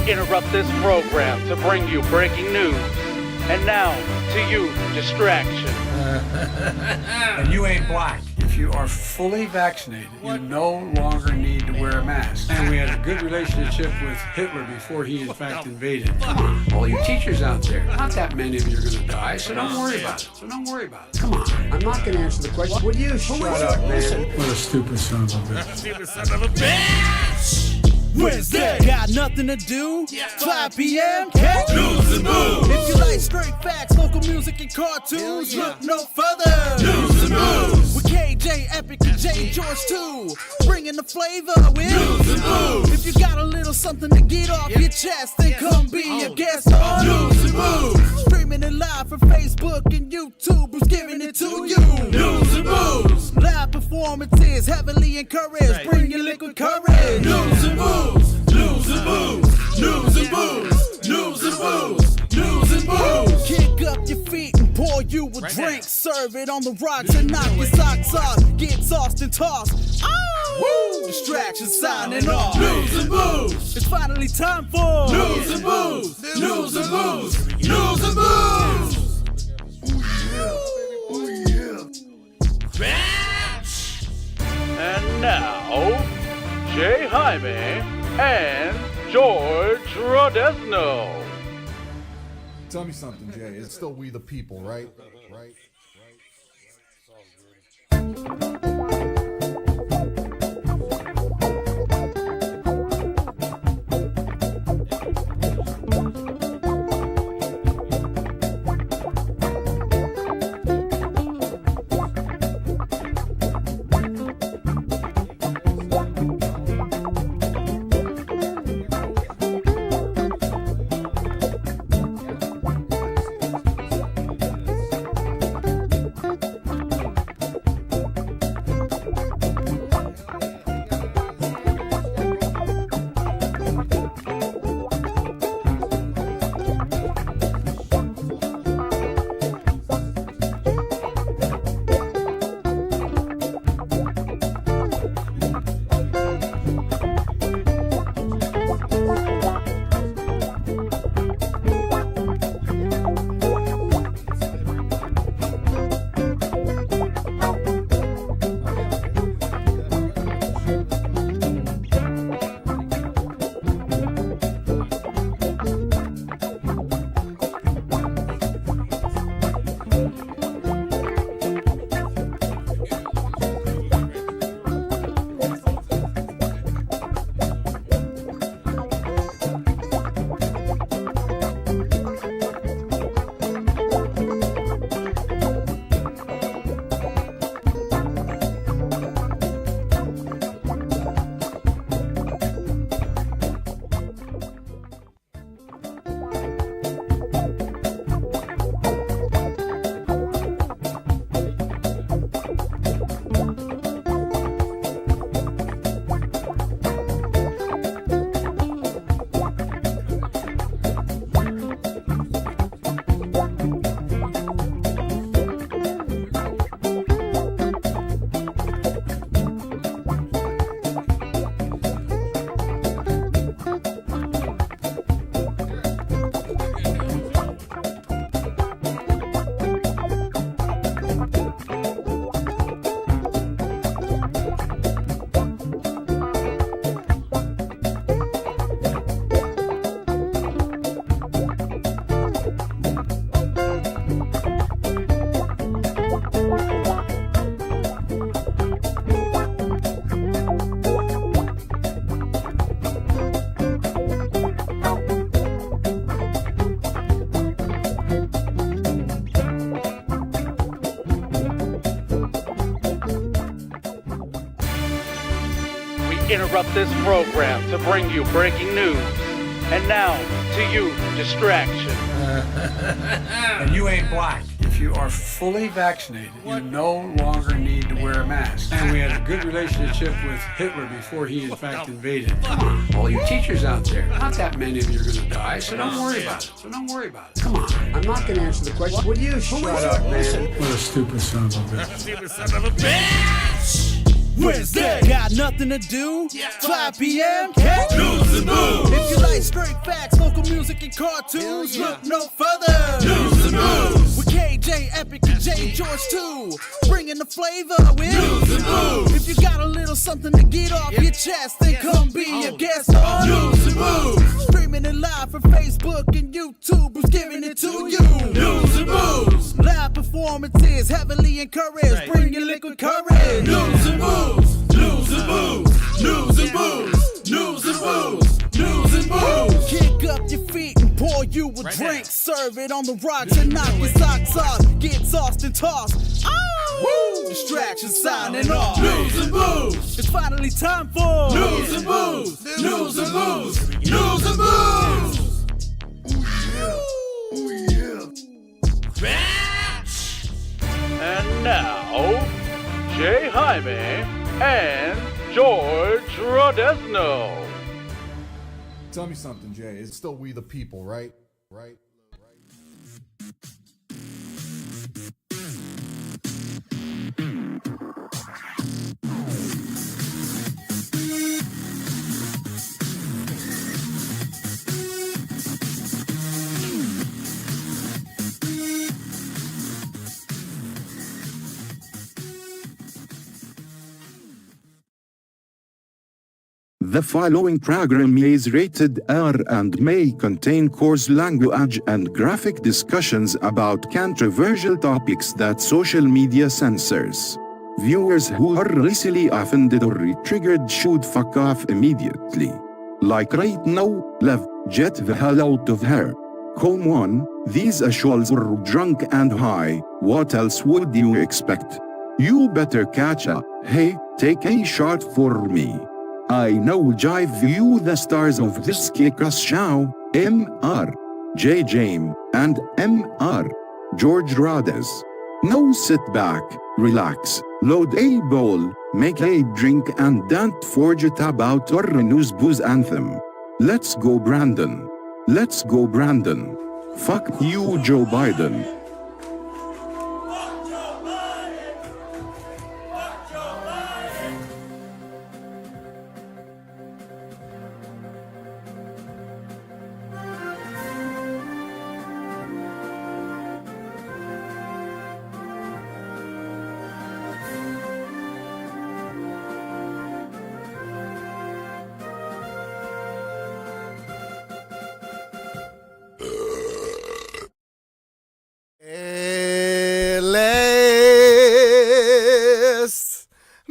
Interrupt this program to bring you breaking news. And now, to you, distraction. And you ain't black. If you are fully vaccinated, you no longer need to wear a mask. And we had a good relationship with Hitler before he, in fact, invaded. Come on, all you teachers out there, not that many of you are going to die, so don't worry about it. Come on, I'm not going to answer the question. Would you shut up, man? What a stupid son of a bitch. Stupid son of a bitch! Wednesday, got nothing to do? 5 p.m. catch news and booze. If you like straight facts, local music and cartoons, look no further. News and booze with KJ, Epic, and J George too, bringing the flavor with news and booze. If you got a little something to get off your chest, then come be a guest on news and booze. Streaming it live from Facebook and YouTube, who's giving it to you. News and booze. Live performances heavily encouraged. Bring your liquid courage. News and booze. News and booze, news and booze, news and booze, news and booze. Kick up your feet and pour you a drink. Serve it on the rocks and knock your socks off. Get tossed and tossed. Oh! Woo! Distraction signing off. News and booze. It's finally time for news and booze, news and booze, news and booze. Oh yeah. And now, Jay Jaime and George Rodez. Tell me something, Jay. It's still we the people, right? Right. interrupt this program to bring you breaking news. And now, to you, distraction. And you ain't black. If you are fully vaccinated, you no longer need to wear a mask. And we had a good relationship with Hitler before he, in fact, invaded. Come on, all you teachers out there, not that many of you are going to die, so don't worry about it. Come on, I'm not going to answer the question. Will you shut up, man? What a stupid son of a bitch. Wednesday, got nothing to do. 5 p.m. Catch News and Moves. If you like straight facts, local music, and cartoons, look no further. News and Moves with KJ, Epic, and J George too, bringing the flavor with News and Moves. If you got a little something to get off your chest, then come be a guest on News and Moves. Streaming it live from Facebook and YouTube, who's giving it to you. News and Moves. Live performances heavily encouraged. Bring your liquid courage. News and Moves. News and Moves. News and Moves. News and Moves. News and Moves. Kick up your feet and pour you a drink. Serve it on the rocks and knock your socks off. Get tossed and tossed. Oh! Woo! Distraction signing off. News and Moves. It's finally time for News and Moves. News and Moves. News and Moves. Oh yeah. And now, Jay Jaime and George Rodez. Tell me something, Jay. It's still we the people, right? Right? The following program is rated R and may contain coarse language and graphic discussions about controversial topics that social media censors. Viewers who are easily offended or triggered should fuck off immediately. Like right now, Lev, get the hell out of here. Come on, these assholes are drunk and high, what else would you expect? You better catch up. Hey, take a shot for me. I now jive you the stars of this kick-ass show, Mr. J. Jaime, and Mr. George Rodez. Now sit back, relax, load a bowl, make a drink and don't forget about our news booze anthem. Let's go Brandon. Let's go Brandon. Fuck you Joe Biden.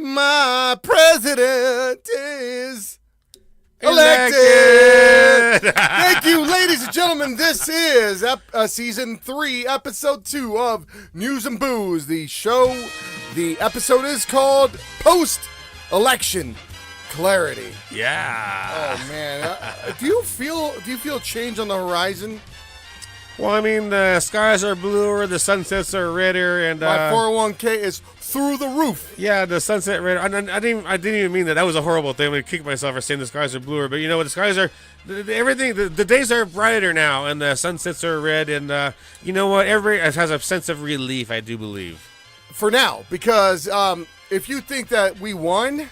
My president is elected. Thank you, ladies and gentlemen. This is season 3, episode 2 of News and Booze, the show. The episode is called Post-Election Clarity. Yeah. Oh man, do you feel change on the horizon? Well, I mean, the skies are bluer, the sunsets are redder, and My 401k is through the roof. Yeah, the sunset redder. I didn't even mean that. That was a horrible thing. I'm gonna kick myself for saying the skies are bluer, but you know what? The skies are everything. The days are brighter now, and the sunsets are red, and you know what? Everybody has a sense of relief. I do believe. For now, because if you think that we won,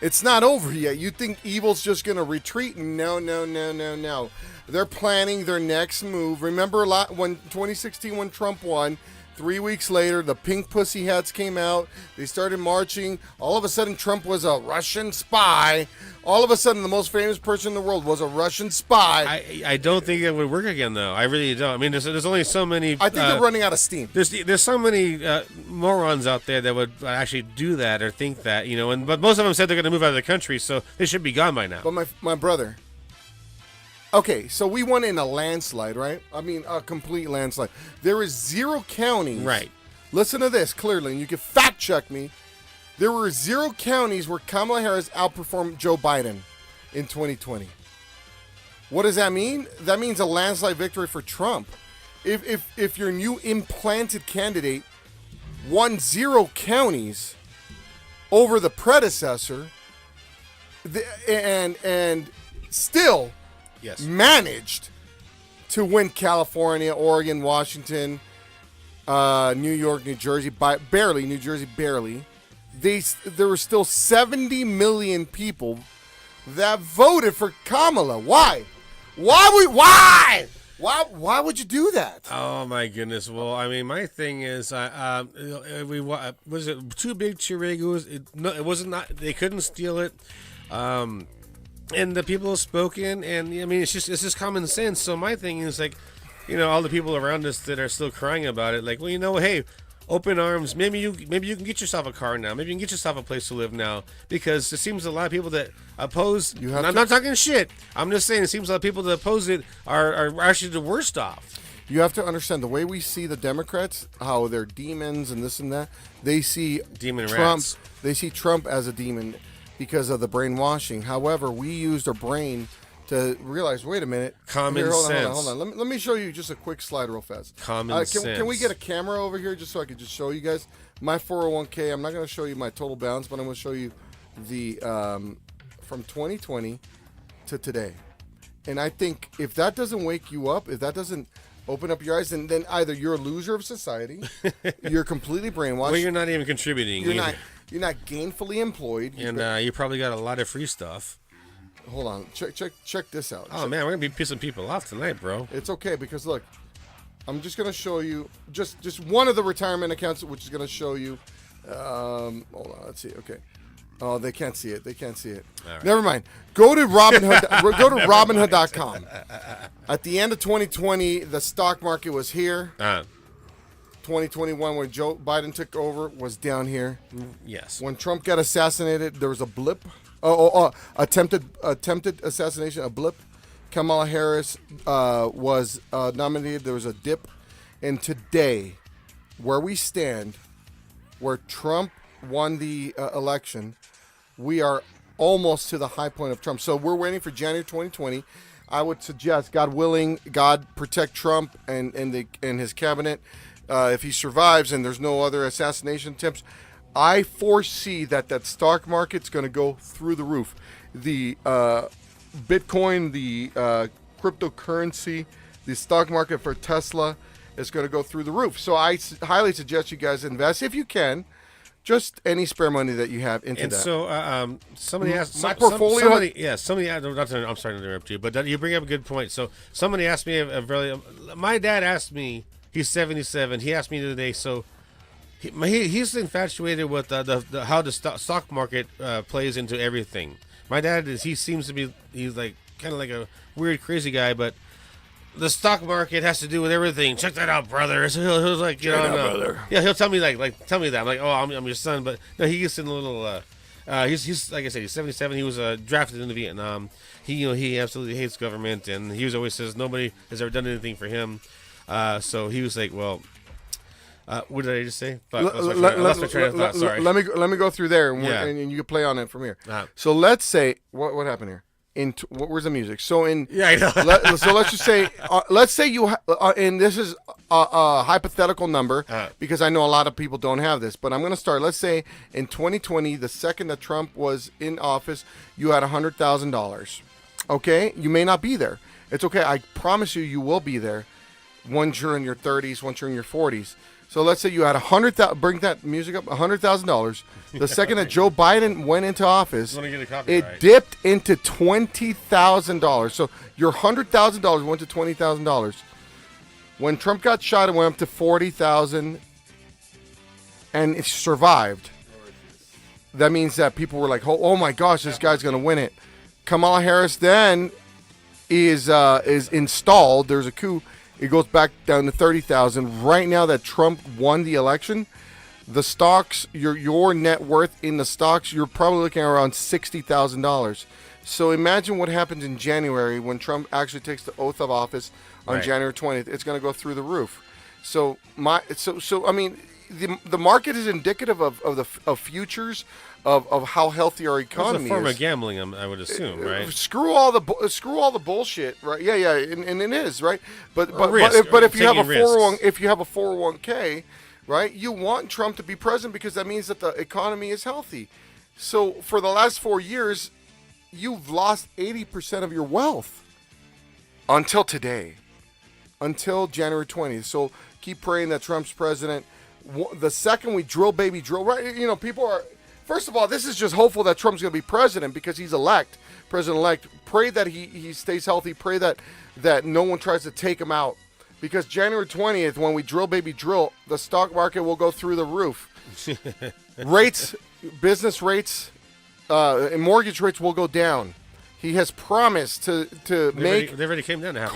it's not over yet. You think evil's just going to retreat? No. They're planning their next move. Remember when 2016 when Trump won, 3 weeks later, the pink pussy hats came out. They started marching. All of a sudden, Trump was a Russian spy. All of a sudden, the most famous person in the world was a Russian spy. I don't think it would work again, though. I really don't. I mean, there's only so many. I think they're running out of steam. There's so many morons out there that would actually do that or think that, you know. But most of them said they're going to move out of the country, so they should be gone by now. But my brother. Okay, so we won in a landslide, right? I mean, a complete landslide. There is 0 counties. Right. Listen to this clearly, and you can fact check me. There were 0 counties where Kamala Harris outperformed Joe Biden in 2020. What does that mean? That means a landslide victory for Trump. If your new implanted candidate won 0 counties over the predecessor, and still managed to win California, Oregon, Washington, New York, New Jersey, barely. There were still 70 million people that voted for Kamala. Why? Why would you do that? Oh my goodness! Well, I mean, my thing is, was it too big, too rigorous? It wasn't. They couldn't steal it. And the people have spoken, and I mean, it's just common sense. So my thing is like, all the people around us that are still crying about it, like, well, hey, open arms. Maybe you can get yourself a car now. Maybe you can get yourself a place to live now, because it seems a lot of people that oppose. I'm not talking shit. I'm just saying it seems a lot of people that oppose it are actually the worst off. You have to understand the way we see the Democrats, how they're demons and this and that. They see Demon Trump. rats. They see Trump as a demon because of the brainwashing. However, we used our brain to realize, wait a minute. Common sense. Hold on. Let me show you just a quick slide real fast. Common sense. Can we get a camera over here just so I can just show you guys my 401k? I'm not going to show you my total balance, but I'm going to show you the from 2020 to today. And I think if that doesn't wake you up, if that doesn't open up your eyes, then either you're a loser of society, you're completely brainwashed. Well, you're not even contributing. You're not gainfully employed. And you probably got a lot of free stuff. Hold on. Check this out. Oh, man, we're going to be pissing people off tonight, bro. It's okay because, look, I'm just going to show you just one of the retirement accounts, which is going to show you. Hold on. Let's see. Okay. Oh, they can't see it. Right. Never mind. Go to Robinhood. Go to Robinhood.com. At the end of 2020, the stock market was here. 2021, when Joe Biden took over, was down here. Yes. When Trump got assassinated, there was a blip. Attempted assassination, a blip. Kamala Harris was nominated. There was a dip. And today, where we stand, where Trump won the election, we are almost to the high point of Trump. So we're waiting for January 2020. I would suggest, God willing, God protect Trump and his cabinet. If he survives and there's no other assassination attempts, I foresee that stock market's going to go through the roof. The Bitcoin, the cryptocurrency, the stock market for Tesla is going to go through the roof. So I highly suggest you guys invest, if you can, just any spare money that you have into and that. So somebody asked my portfolio. Somebody. I'm sorry to interrupt you, but you bring up a good point. So somebody asked me my dad asked me. He's 77. He asked me the other day. So he's infatuated with how the stock market plays into everything. My dad is. He seems to be. He's like kind of like a weird, crazy guy, but the stock market has to do with everything. Check that out, brother. So he'll like, brother. Yeah, he'll tell me tell me that. I'm like, oh, I'm your son, but no, he gets in a little. He's like I said, he's 77. He was drafted into Vietnam. He absolutely hates government, and he always says nobody has ever done anything for him. So he was like, well, what did I just say? I lost my train of thought. Sorry. Let me go through there, and, Yeah. and you can play on it from here. So let's say what happened here. Where's the music? So yeah, I know. So let's just say, and this is a hypothetical number because I know a lot of people don't have this, but I'm going to start. Let's say in 2020, the second that Trump was in office, you had $100,000. Okay, you may not be there. It's okay. I promise you will be there. Once you're in your 30s, once you're in your 40s. So let's say you had bring that music up, $100,000. The second that Joe Biden went into office, it dipped into $20,000. So your $100,000 went to $20,000. When Trump got shot, it went up to $40,000, and it survived. That means that people were like, "Oh my gosh, this guy's going to win it." Kamala Harris then is installed. There's a coup. It goes back down to 30,000. Right now that Trump won the election, the stocks, your net worth in the stocks, you're probably looking at around $60,000. So imagine what happens in January when Trump actually takes the oath of office on January 20th. It's going to go through the roof. So I mean, the market is indicative of futures of how healthy our economy is. It's a form of gambling, I would assume, right? Screw all the bullshit, right? Yeah, and it is, right. But risk, if you have a taking risks. if you have a 401k, right, you want Trump to be president because that means that the economy is healthy. So for the last 4 years, you've lost 80% of your wealth until today, until January 20th. So keep praying that Trump's president. The second we drill, right? You know, people are. First of all, this is just hopeful that Trump's going to be president because he's president-elect. Pray that he stays healthy. Pray that no one tries to take him out. Because January 20th, when we drill, the stock market will go through the roof. Business rates, and mortgage rates will go down. He has promised to make. They already came down to half.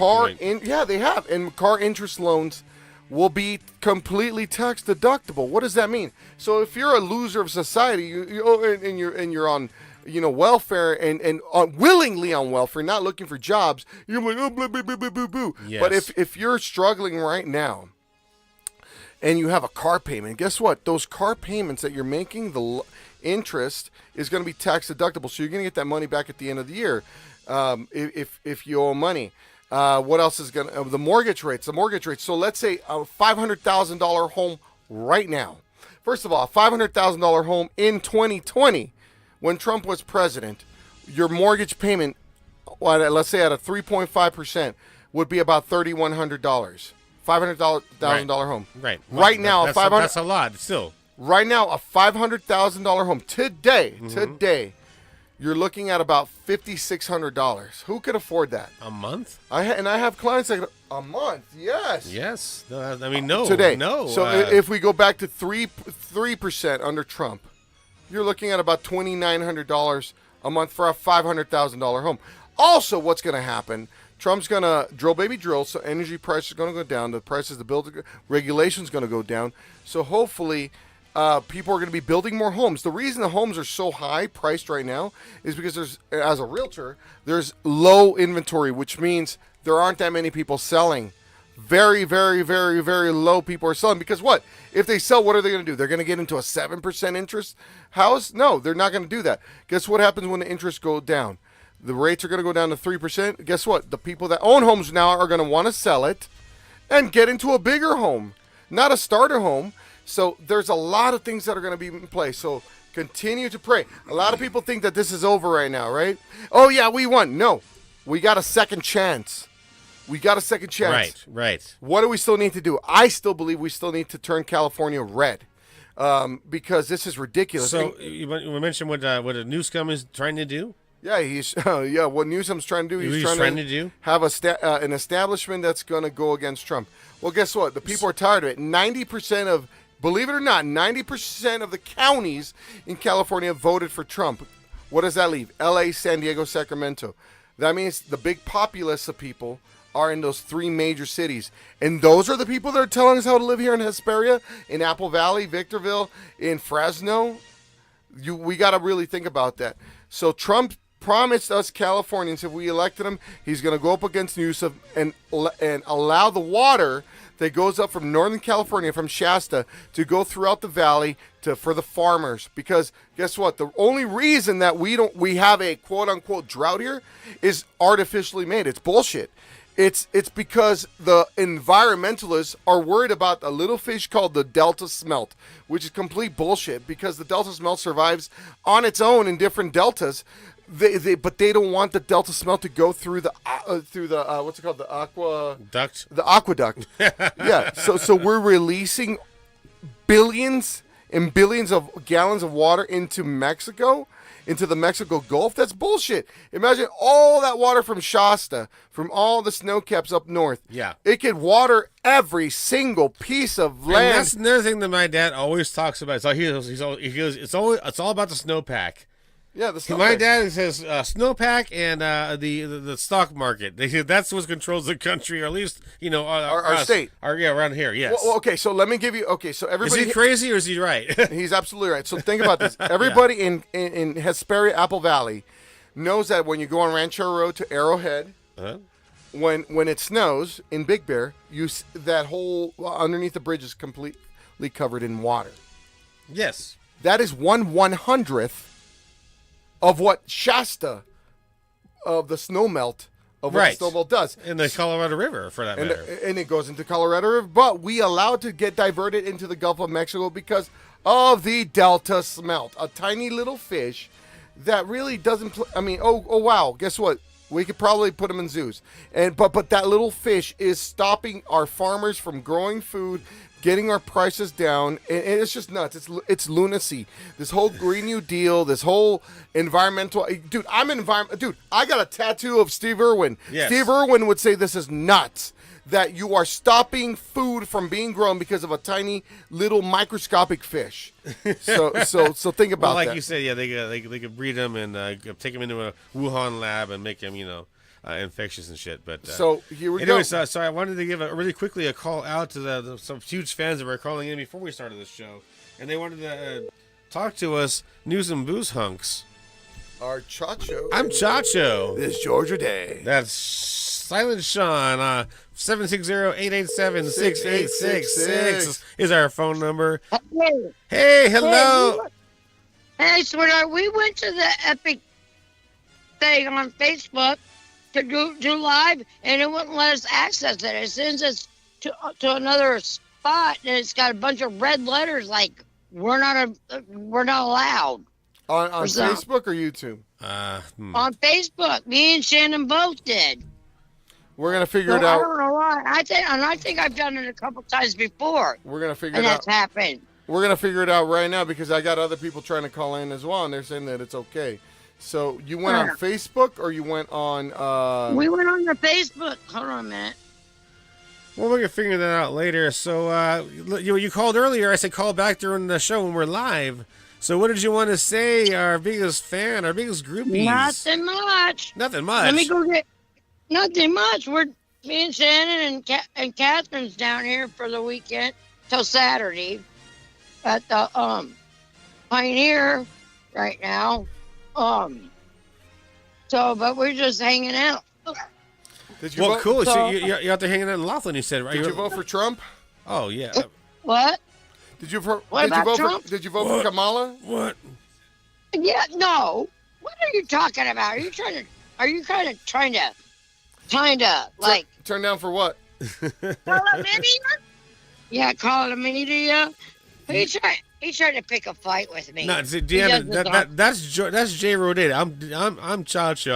They have, and car interest loans will be completely tax deductible. What does that mean? So if you're a loser of society, you're on, welfare and willingly on welfare, not looking for jobs, you're like, oh, blah, blah, blah, blah, blah, blah. Yes. But if you're struggling right now and you have a car payment, guess what? Those car payments that you're making, the interest is going to be tax deductible. So you're going to get that money back at the end of the year if you owe money. What else is going to... The mortgage rates. So let's say a $500,000 home right now. First of all, a $500,000 home in 2020, when Trump was president, your mortgage payment, let's say at a 3.5%, would be about $3,100. $500,000 home. Right. Right now, that's a lot still. Right now, a $500,000 home today, you're looking at about $5,600. Who could afford that? A month? I have clients that a month. Yes. Yes. No, I mean, no. Today. No. So if we go back to 3% under Trump, you're looking at about $2,900 a month for a $500,000 home. Also, what's going to happen? Trump's going to drill, so energy prices are going to go down. The prices to build regulations going to go down. So hopefully, people are going to be building more homes. The reason the homes are so high priced right now is because as a realtor, there's low inventory, which means there aren't that many people selling. Very, very, very, very low people are selling. Because what? If they sell, what are they going to do? They're going to get into a 7% interest house? No, they're not going to do that. Guess what happens when the interest go down? The rates are going to go down to 3%. Guess what? The people that own homes now are going to want to sell it and get into a bigger home, not a starter home. So there's a lot of things that are going to be in place. So continue to pray. A lot of people think that this is over right now, right? Oh, yeah, we won. No, we got a second chance. Right. What do we still need to do? I still believe we still need to turn California red because this is ridiculous. So you mentioned what a Newsom is trying to do? Yeah, what Newsom's trying to do, he's trying to have an establishment that's going to go against Trump. Well, guess what? The people are tired of it. Believe it or not, 90% of the counties in California voted for Trump. What does that leave? LA, San Diego, Sacramento. That means the big populace of people are in those three major cities. And those are the people that are telling us how to live here in Hesperia, in Apple Valley, Victorville, in Fresno. We got to really think about that. So Trump promised us Californians, if we elected him, he's going to go up against Newsom and allow the water that goes up from Northern California, from Shasta, to go throughout the valley for the farmers. Because guess what? The only reason that we have a quote-unquote drought here is artificially made. It's bullshit. It's because the environmentalists are worried about a little fish called the Delta smelt, which is complete bullshit because the Delta smelt survives on its own in different deltas. But they don't want the Delta smelt to go through the what's it called, the aqueduct. The aqueduct. Yeah. So we're releasing billions and billions of gallons of water into Mexico, into the Mexico Gulf. That's bullshit. Imagine all that water from Shasta, from all the snow caps up north. Yeah. It could water every single piece of land. And that's another thing that my dad always talks about. So he goes, it's all about the snowpack. Yeah, the snowpack. My dad says snowpack and the stock market. That's what controls the country, or at least our state. Around here. Yes. Well, okay, so let me give you. Okay, so everybody. Is he crazy or is he right? He's absolutely right. So think about this. Everybody in Hesperia, Apple Valley, knows that when you go on Rancho Road to Arrowhead, when it snows in Big Bear, that whole underneath the bridge is completely completely covered in water. Yes. That is 1/100th of what Shasta of the snowmelt of what the snowmelt does. In the Colorado River, for that matter. And it goes into Colorado River, but we allowed to get diverted into the Gulf of Mexico because of the Delta smelt, a tiny little fish that really doesn't. Oh wow! Guess what? We could probably put them in zoos, but that little fish is stopping our farmers from growing food, getting our prices down, and it's just nuts. It's lunacy. This whole Green New Deal, this whole environmental. Dude, I got a tattoo of Steve Irwin. Yes. Steve Irwin would say this is nuts. That you are stopping food from being grown because of a tiny little microscopic fish. So think about that. Like you said, yeah, they could breed them and take them into a Wuhan lab and make them, infectious and shit. But so here we anyways, go. So I wanted to give really quickly a call out to some huge fans that were calling in before we started this show, and they wanted to talk to us, news and booze hunks. Our Chacho. I'm Chacho. This is Georgia Day. That's Silent Sean. 760-887-6866 is our phone number. Hey, hello. Hey, sweetheart, we went to the Epic thing on Facebook to do live, and it wouldn't let us access it. It sends us to another spot, and it's got a bunch of red letters like we're not allowed. On Facebook or YouTube? On Facebook, me and Shannon both did. We're gonna figure it out. I don't know why. I think I've done it a couple times before. We're gonna figure it out. And that's happened. We're gonna figure it out right now because I got other people trying to call in as well, and they're saying that it's okay. So you went on Facebook or you went on? We went on the Facebook. Hold on a minute. Well, we're gonna figure that out later. So you called earlier. I said call back during the show when we're live. So what did you want to say? Our biggest fan, our biggest groupies. Nothing much. Nothing much. Let me go get. Nothing much. Me and Shannon and Catherine's down here for the weekend till Saturday at the Pioneer right now. But we're just hanging out. Did you well, vote? cool. So you're out there hanging out in Laughlin, you said, right? Did you vote for Trump? Oh yeah. What? Did you vote Trump? Did you vote for Kamala? What? Yeah. No. What are you talking about? Are you kind of trying to like turn down for what? call it media? Yeah, call it media. He's trying to pick a fight with me. No, Deanna, that's Jay Rodez. I'm Chacho.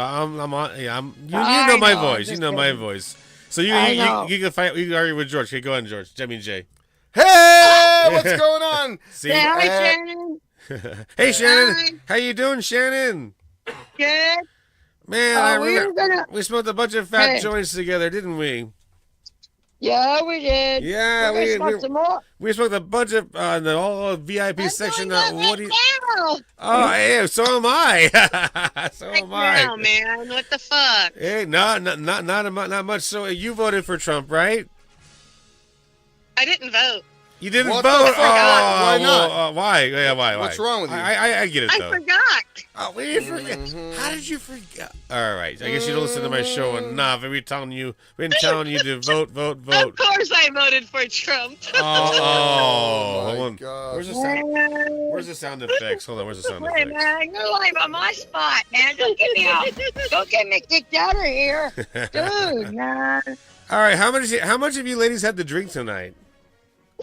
You know my voice. You know my voice. So you can fight. You can argue with George. Okay, go on, George. Jay. Hey, what's going on? See? Say hi, Shannon. Hey, Shannon. Hi. How you doing, Shannon? Good. Man, we smoked a bunch of fat joints together, didn't we? Yeah, we did. Yeah, we smoked some more. We smoked a bunch of the whole VIP section. Woody. Oh, hey, so am I. So am I. Now, man, what the fuck? Hey, not much. So you voted for Trump, right? I didn't vote. You didn't What vote? the fuck? Why not? Well, why? Yeah, why? What's wrong with you? I get it, though. I forgot. Oh, we didn't forget. How did you forget? All right. I guess you don't listen to my show enough. We've been telling you to vote. Of course I voted for Trump. Hold on. God. Where's the sound effects? Hold on. Where's the sound Hey, effects? man, you're like on my spot, man. Don't get me out. Don't get me kicked out of here. Dude, man. All right. How much have you ladies had to drink tonight?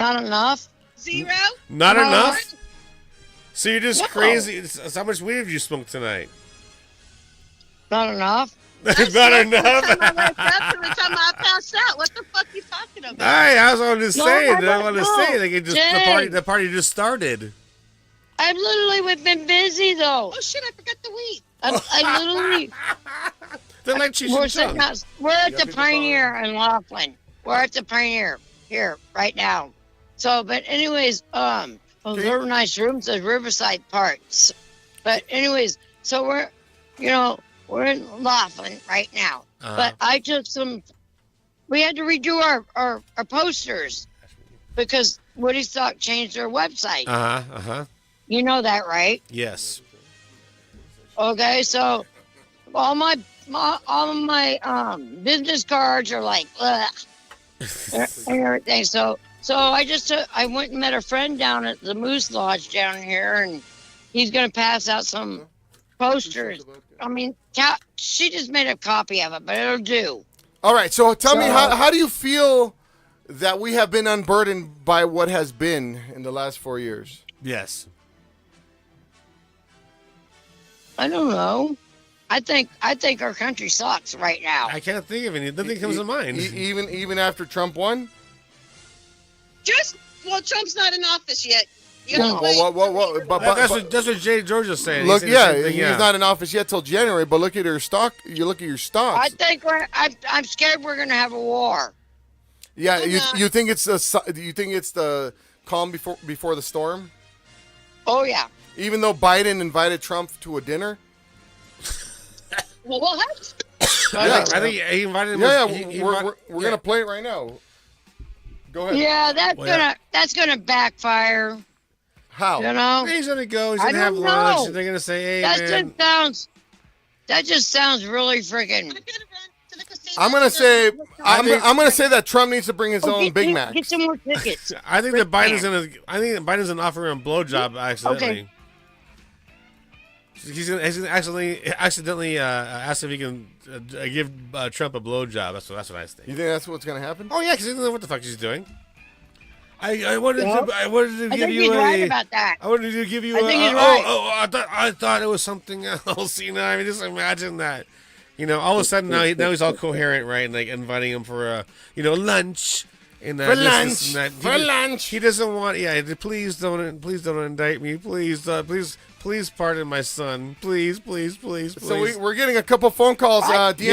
Not enough. 0? Not No. enough? So you're just No. crazy. So how much weed have you smoked tonight? Not enough. Not enough? From the time I passed out. What the fuck you talking about? All right, I was on to say. No, Like it just Jay. the party just started. I've literally been busy, though. Oh, shit, I forgot the weed. I literally... They're like cheese We're, and sitting chunk. out, we're at the Pioneer in Laughlin. We're at the Pioneer here right now. So, but anyways, those are nice rooms, the Riverside parts. But anyways, so we're in Laughlin right now. But I took we had to redo our posters because Woody Stock changed their website. You know that, right? Yes. Okay, so all my business cards are like ugh, and everything. So So I went and met a friend down at the Moose Lodge down here, and he's gonna pass out some posters. I mean, she just made a copy of it, but it'll do. All right, so tell me, how do you feel that we have been unburdened by what has been in the last 4 years? Yes. I don't know. I think our country sucks right now. I can't think of anything. Nothing comes to mind. Even after Trump won? Trump's not in office yet. You Well, gotta wait. That's what Jay George is saying. Look, He's saying the same thing, he's not in office yet till January. But look at your stock. You look at your stocks. I think I'm scared we're gonna have a war. Yeah, you think it's the calm before the storm? Oh yeah. Even though Biden invited Trump to a dinner. Well, what? Yeah, I think he invited him. We're gonna play it right now. Go ahead. Yeah, that's gonna backfire. How? You know? He's gonna go. He's I gonna have don't lunch. know. And they're gonna say, "Hey, man." That just sounds really freaking. I'm gonna say that Trump needs to bring his own Big Mac. Get some more tickets. I think that Biden's gonna offer him a blowjob accidentally. Okay. He's gonna accidentally ask if he can give Trump a blowjob. That's what I think. You think that's what's gonna happen? Oh yeah, because he doesn't know what the fuck he's doing. I wanted to give think you he's a. right about that. I wanted to give you. I think he's right. right. I thought it was something else. You know, I mean, just imagine that. You know, all of a sudden now he's all coherent, right? And like inviting him for lunch. And, for lunch. He doesn't want. Yeah, please don't indict me. Please pardon my son. Please. So we're getting a couple phone calls. Deanna, do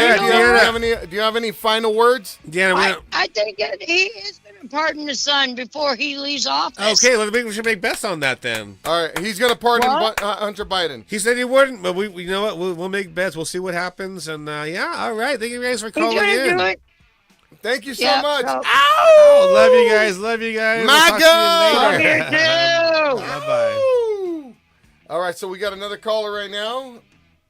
you have any final words? Deanna, I think he is going to pardon the son before he leaves office. Okay, we should make bets on that then. All right, he's going to pardon Hunter Biden. He said he wouldn't, but you know what? We'll make bets. We'll see what happens. And yeah, all right. Thank you guys for calling in. Do it. Thank you so much. Ow! Love you guys. MAGA! We'll talk to you later. Love you too. Bye-bye. All right, so we got another caller right now.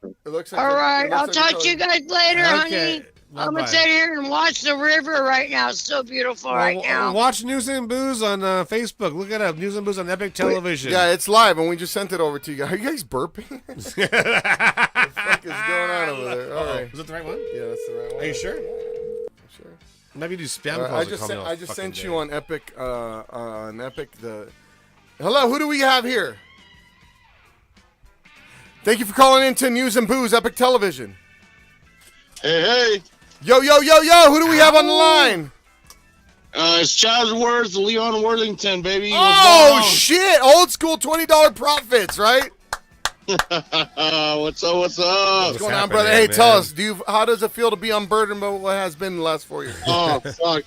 It looks like All right, I'll talk to you guys later, honey. I'm Bye-bye. gonna sit here and watch the river right now. It's so beautiful right now. Watch News and Booze on Facebook. Look it up. News and Booze on Epic Television. Yeah, it's live, and we just sent it over to you guys. Are you guys burping? What the fuck is going on over there? All right. Is that the right one? Yeah, that's the right one. Are you sure? Sure. Maybe do spam calls. I just sent you on Epic. Hello, who do we have here? Thank you for calling into News and Booze, Epic Television. Hey. Yo, who do we have on the line? It's Chaz Worth, Leon Worthington, baby. Oh, shit. Old school $20 profits, right? What's up? What's going on, brother? Hey, tell us, how does it feel to be unburdened by what has been the last 4 years? Oh, fuck.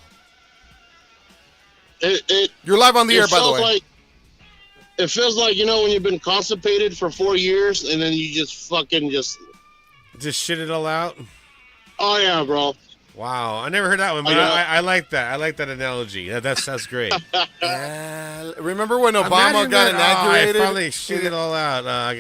You're live on the air, by the way. It feels like, when you've been constipated for 4 years and then you just fucking just shit it all out? Oh, yeah, bro. Wow. I never heard that one, but I like that. I like that analogy. That's great. Remember when Obama got inaugurated? I finally shit it all out. I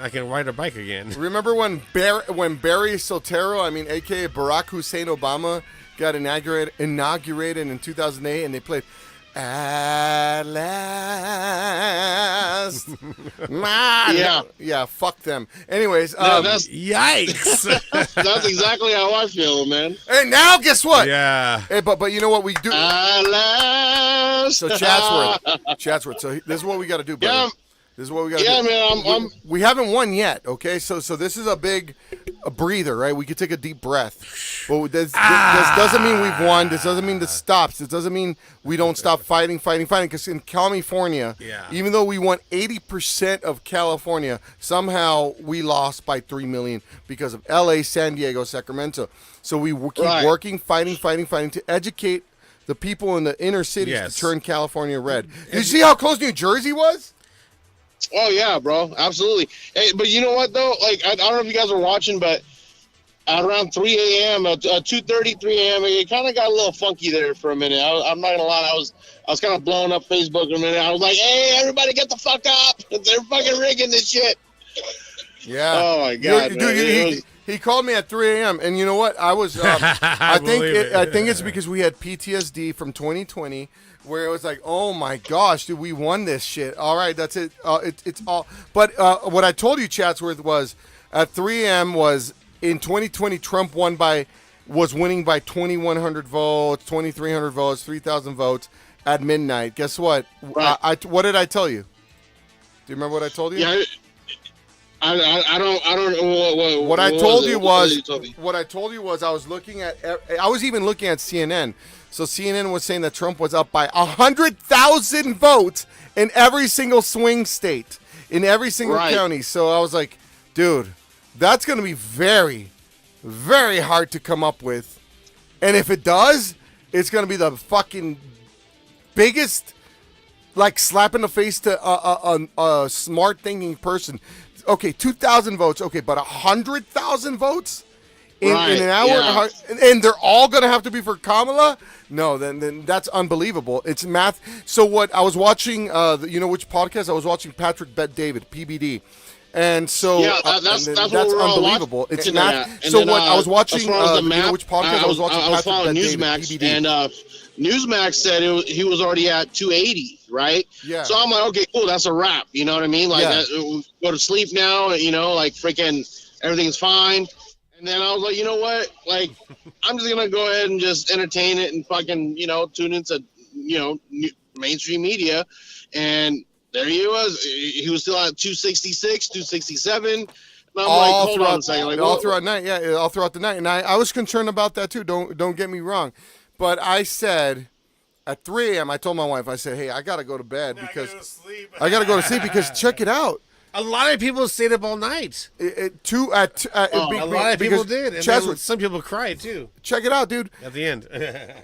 can ride a bike again. Remember when Barry Soetoro, a.k.a. Barack Hussein Obama, got inaugurated in 2008, and they played At Last. Yeah, fuck them. Anyways, yikes. That's exactly how I feel, man. Hey, now guess what? Yeah. Hey, but you know what we do? At last. So Chatsworth. So this is what we got to do, brother. Yeah. This is what we got to do. Yeah, man. We haven't won yet, okay? So this is a breather, right? We could take a deep breath. But this doesn't mean we've won. This doesn't mean this stops. This doesn't mean we don't stop fighting. Because in California, even though we won 80% of California, somehow we lost by 3 million because of L.A., San Diego, Sacramento. So we keep working, fighting to educate the people in the inner cities to turn California red. Did you see how close New Jersey was? Oh, yeah, bro. Absolutely. Hey, but you know what, though? Like, I don't know if you guys were watching, but at around 3 a.m., at 2:30, 3 a.m., it kind of got a little funky there for a minute. I'm not going to lie. I was kind of blowing up Facebook a minute. I was like, hey, everybody get the fuck up. They're fucking rigging this shit. Yeah. Oh, my God. Dude, he called me at 3 a.m. And you know what? I was, I think it's because we had PTSD from 2020. where it was like, oh my gosh, dude, we won this shit. All right, that's it. It's all. But what I told you, Chatsworth, was at 3 a.m. was in 2020, Trump was winning by 2,100 votes, 2,300 votes, 3,000 votes at midnight. Guess what? Right. What did I tell you? Do you remember what I told you? Yeah. I don't. What I told you was I was even looking at CNN. So CNN was saying that Trump was up by 100,000 votes in every single swing state, in every single county. So I was like, dude, that's going to be very, very hard to come up with. And if it does, it's going to be the fucking biggest, like, slap in the face to a smart thinking person. Okay, 2,000 votes. Okay, but 100,000 votes in an hour, yeah. And they're all gonna have to be for Kamala? No, then that's unbelievable. It's math. So what I was watching, you know which podcast? I was watching Patrick Bet David, PBD. And so that's unbelievable. It's math. So what I was watching, you know which podcast? I was watching Patrick Bet David, PBD. And Newsmax said he was already at 280, right? Yeah. So I'm like, okay, cool, that's a wrap. You know what I mean? Like, go to sleep now. You know, like freaking everything's fine. And then I was like, you know what? Like, I'm just gonna go ahead and just entertain it and fucking, you know, tune into, you know, mainstream media. And there he was. He was still at 266, 267. And I'm like, hold on a second. Like, all throughout night, all throughout the night. And I was concerned about that too. Don't get me wrong. But I said at 3 a.m. I told my wife, I said, hey, I gotta go to bed because I gotta go to sleep because check it out. A lot of people stayed up all night. A lot of people did. And some people cried too. Check it out, dude. At the end.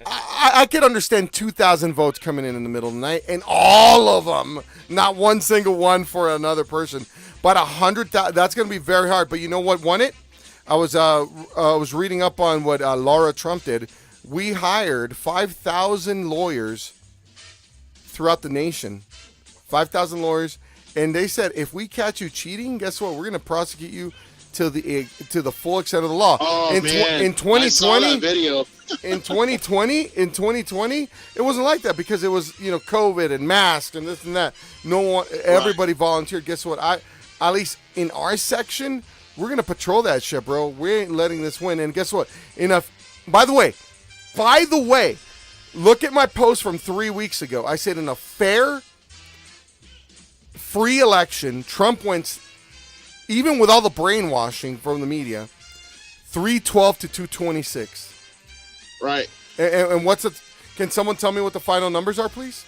I could understand 2,000 votes coming in the middle of the night, and all of them, not one single one for another person. But 100,000, that's going to be very hard. But you know what won it? I was reading up on what Laura Trump did. We hired 5,000 lawyers throughout the nation. 5,000 lawyers. And they said, if we catch you cheating, guess what? We're going to prosecute you to the full extent of the law. Oh, man. In 2020, I saw that video. in 2020, it wasn't like that because it was, you know, COVID and masks and this and that. Everybody volunteered. Guess what? At least in our section, we're going to patrol that shit, bro. We ain't letting this win. And guess what? By the way, look at my post from 3 weeks ago. I said in a fair, free election, Trump wins, even with all the brainwashing from the media, 312 to 226. Right. And what's it? Can someone tell me what the final numbers are, please?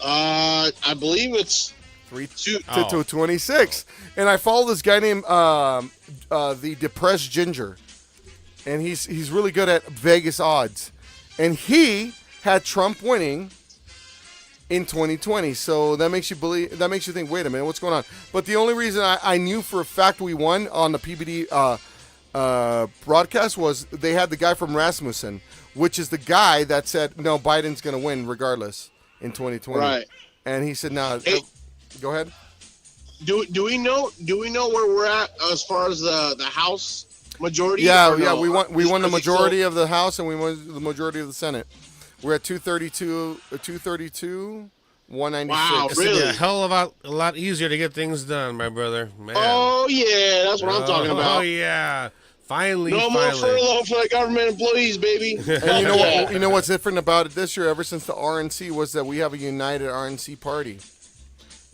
I believe it's 3 to 226. And I follow this guy named the Depressed Ginger, and he's really good at Vegas odds, and he had Trump winning in 2020. So that makes you think, wait a minute, what's going on? But the only reason I knew for a fact we won on the PBD broadcast was they had the guy from Rasmussen, which is the guy that said, no, Biden's going to win regardless in 2020. Right. And he said, no, go ahead. Do we know where we're at as far as the House majority? Yeah, we won the majority of the House and we won the majority of the Senate. We're at 232, 196. Wow, It's really? a hell of a lot easier to get things done, my brother. Man. Oh, yeah, that's what I'm talking about. Oh, yeah. Finally. No more furlough for the government employees, baby. And you know what's different about it this year, ever since the RNC, was that we have a united RNC party.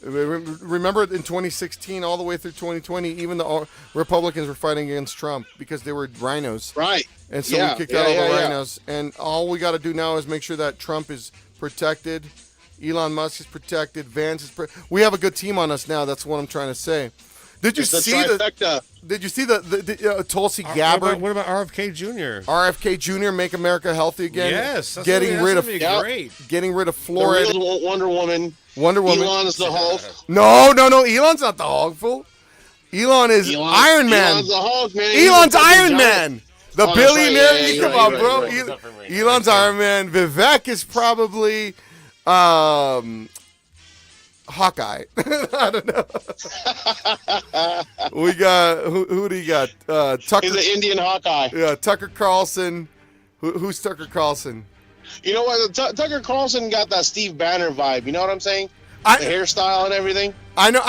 Remember in 2016, all the way through 2020, even the Republicans were fighting against Trump because they were rhinos. Right. And so we kicked out all the rhinos. And all we got to do now is make sure that Trump is protected, Elon Musk is protected, Vance is protected. We have a good team on us now. That's what I'm trying to say. Did you see the Tulsi Gabbard? What about RFK Jr.? RFK Jr. Make America Healthy Again. Yes, getting rid of fluoride. Wonder Woman. Elon is the Hulk. No, Elon's not the Hulk, fool. Elon is Iron Man. Elon's the Hulk, man. Elon's Iron Man. The billionaire. Yeah, come on, bro. Elon's Iron Man. Vivek is probably Hawkeye. I don't know. We got who do you got? Tucker. He's an Indian Hawkeye. Yeah, Tucker Carlson. Who's Tucker Carlson? You know what? Tucker Carlson got that Steve Banner vibe. You know what I'm saying? The hairstyle and everything. I know.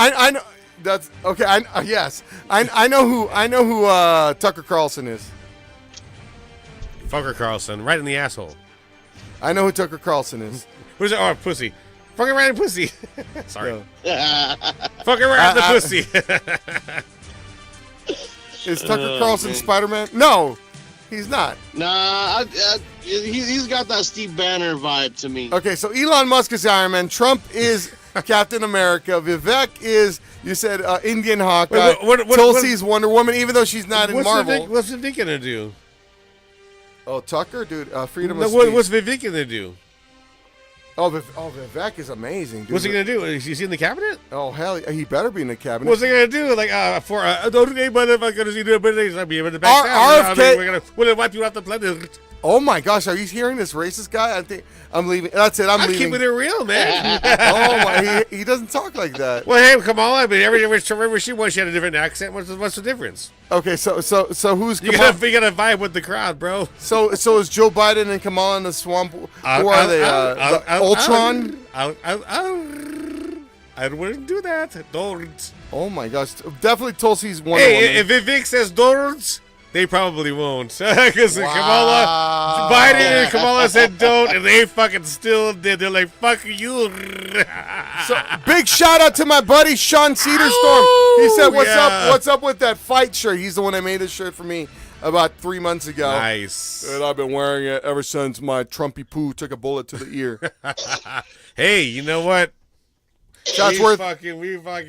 That's okay. Yes, I know who Tucker Carlson is. Fucker Carlson, right in the asshole. I know who Tucker Carlson is. Who's it? Oh, pussy. Fucking right in pussy. Sorry. Yeah. Fucking right in the pussy. Is Tucker Carlson Spider-Man? No, he's not. Nah, he's got that Steve Banner vibe to me. Okay, so Elon Musk is Iron Man. Trump is Captain America. Vivek is, you said, Indian Hawkeye. Tulsi's Wonder Woman, even though she's not in Marvel. What's Vivek gonna do? Oh, Tucker, dude, freedom of No, speech. what's Vivek gonna do? Vivek is amazing, dude. What's he gonna do? Is he in the cabinet? Oh, hell, he better be in the cabinet. What's he gonna do? Like, don't be motherfuckers, you do it, but I'll be able to back RFK. down. We're gonna wipe you off the planet. Oh my gosh, are you hearing this racist guy? I think I'm leaving. That's it. I'm leaving. Keeping it real, man. Oh my, he doesn't talk like that. Well, hey, Kamala. I mean, every she was, she had a different accent. What's the difference? Okay, so who's you gotta vibe with the crowd, bro. So is Joe Biden and Kamala in the swamp? Who are they? Ultron? I wouldn't do that. Don't. Oh my gosh, definitely Tulsi's Wonder Woman. Hey, if Vivek says don't, they probably won't. Because Kamala, Biden and Kamala said don't, and they fucking still did. They're like, fuck you. So big shout out to my buddy Sean Cedarstorm. He said, what's up with that fight shirt? He's the one that made this shirt for me about 3 months ago. Nice. And I've been wearing it ever since my Trumpy poo took a bullet to the ear. Hey, you know what? Chatsworth. We you got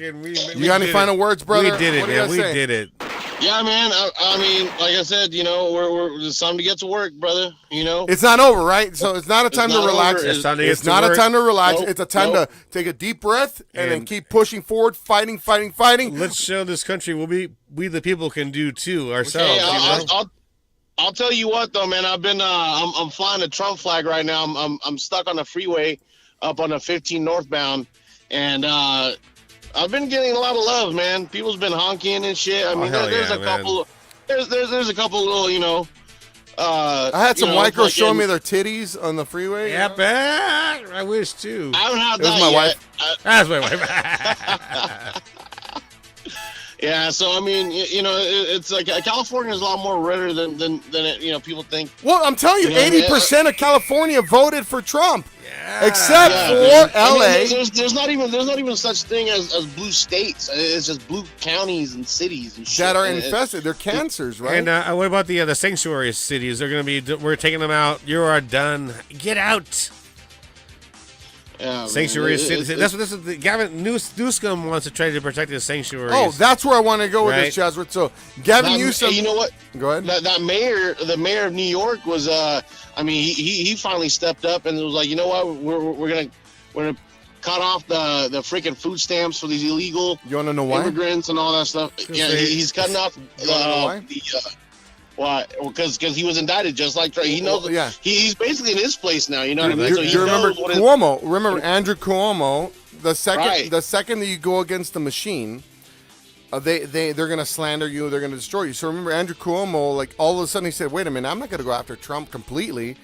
any final words, brother? We did it, man. We did it. Yeah, man. I mean, like I said, you know, it's time to get to work, brother. You know, it's not over, right? So it's not a time to relax. It's not a time to relax. It's a time to take a deep breath and then keep pushing forward, fighting. Let's show this country we the people can do too ourselves. Okay, I'll tell you what though, man. I've been I'm flying a Trump flag right now. I'm stuck on the freeway up on the 15 northbound, and I've been getting a lot of love, man. People's been honking and shit. I mean, there's a couple. There's a couple little, you know. I had some white girls showing me their titties on the freeway. Yeah, bet. I wish too. I haven't had that my yet. Wife. That's my wife. Yeah, so I mean, you know, it's like California is a lot more redder than you know people think. Well, I'm telling you, 80% of California voted for Trump. Yeah. Except for LA. I mean, there's not even such thing as blue states. It's just blue counties and cities and shit that are infested. They're cancers, right? And what about the sanctuary cities? They're gonna be. We're taking them out. You are done. Get out. Yeah, sanctuary cities. That's what this is. Gavin Newsom wants to try to protect his sanctuaries. Oh, that's where I want to go with this, Chazworth. So Gavin Newsom. You know what? Go ahead. The mayor of New York was. I mean, he finally stepped up and was like, you know what? We're gonna cut off the freaking food stamps for these illegal immigrants and all that stuff. Yeah, he's cutting off why? Because he was indicted just like Trump. He knows. Yeah. He's basically in his place now. You know what I mean? So you remember Cuomo? Remember Andrew Cuomo? The second that you go against the machine, they're gonna slander you. They're gonna destroy you. So remember Andrew Cuomo? Like all of a sudden he said, "Wait a minute, I'm not gonna go after Trump completely."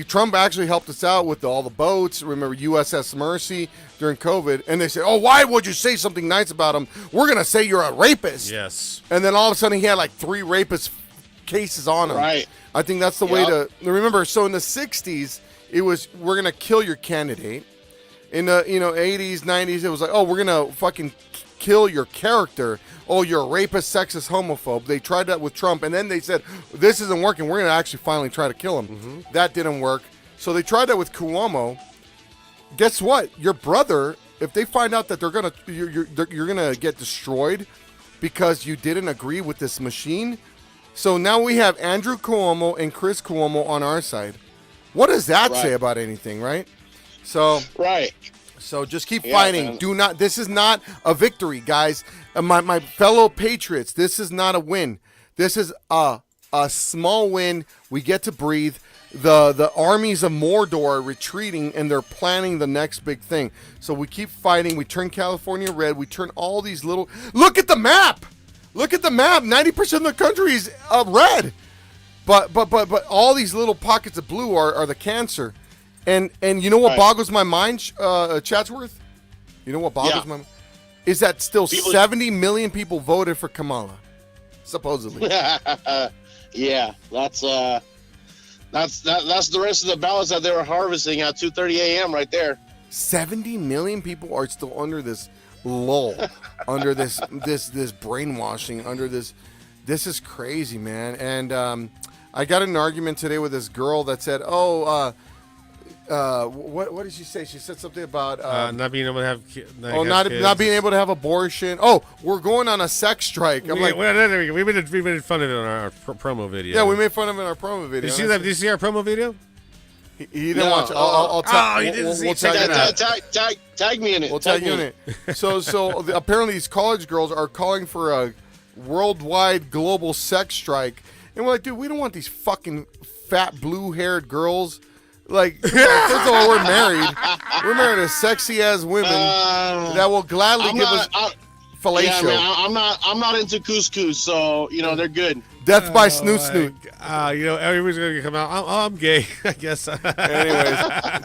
Trump actually helped us out with all the boats. Remember USS Mercy during COVID, and they said, "Oh, why would you say something nice about him? We're gonna say you're a rapist." Yes. And then all of a sudden he had like 3 rapist cases on him. Right. I think that's the way to remember. So in the 60s, it was we're gonna kill your candidate. In the 80s, 90s, it was like, oh, we're gonna fucking kill your character. Oh, you're a rapist, sexist, homophobe. They tried that with Trump, and then they said this isn't working. We're gonna actually finally try to kill him. Mm-hmm. That didn't work. So they tried that with Cuomo. Guess what? Your brother, if they find out that you're gonna get destroyed because you didn't agree with this machine. So now we have Andrew Cuomo and Chris Cuomo on our side. What does that say about anything, right? So So just keep fighting. Man. Do not. This is not a victory, guys. My fellow patriots. This is not a win. This is a small win. We get to breathe. The armies of Mordor are retreating, and they're planning the next big thing. So we keep fighting. We turn California red. We turn all these little. Look at the map. Look at the map. 90% of the country is red, but all these little pockets of blue are the cancer. And you know what Right. boggles my mind, Chatsworth? You know what boggles my mind? Is that still 70 million people voted for Kamala, supposedly. Yeah, that's the rest of the ballots that they were harvesting at 2:30 a.m. right there. 70 million people are still under this lull, under this brainwashing, under this. This is crazy, man. And I got in an argument today with this girl that said, what did she say? She said something about not being able to have kids. not being able to have abortion. Oh, we're going on a sex strike. I'm like, we made fun of it on our promo video. yeah, we made fun of it in our promo video. Did you see that? Did you see our promo video? He didn't watch it. I'll tag. you didn't see it. Tag me in it. We'll tag you in it. So apparently these college girls are calling for a worldwide global sex strike, and we're like, dude, we don't want these fucking fat blue-haired girls. Like, first of all, we're married. We're married to sexy ass women that will gladly give us fellatio. Yeah, man, I'm not into couscous, so they're good. Death by snoot snoot. Everybody's gonna come out. I'm gay, I guess. Anyways,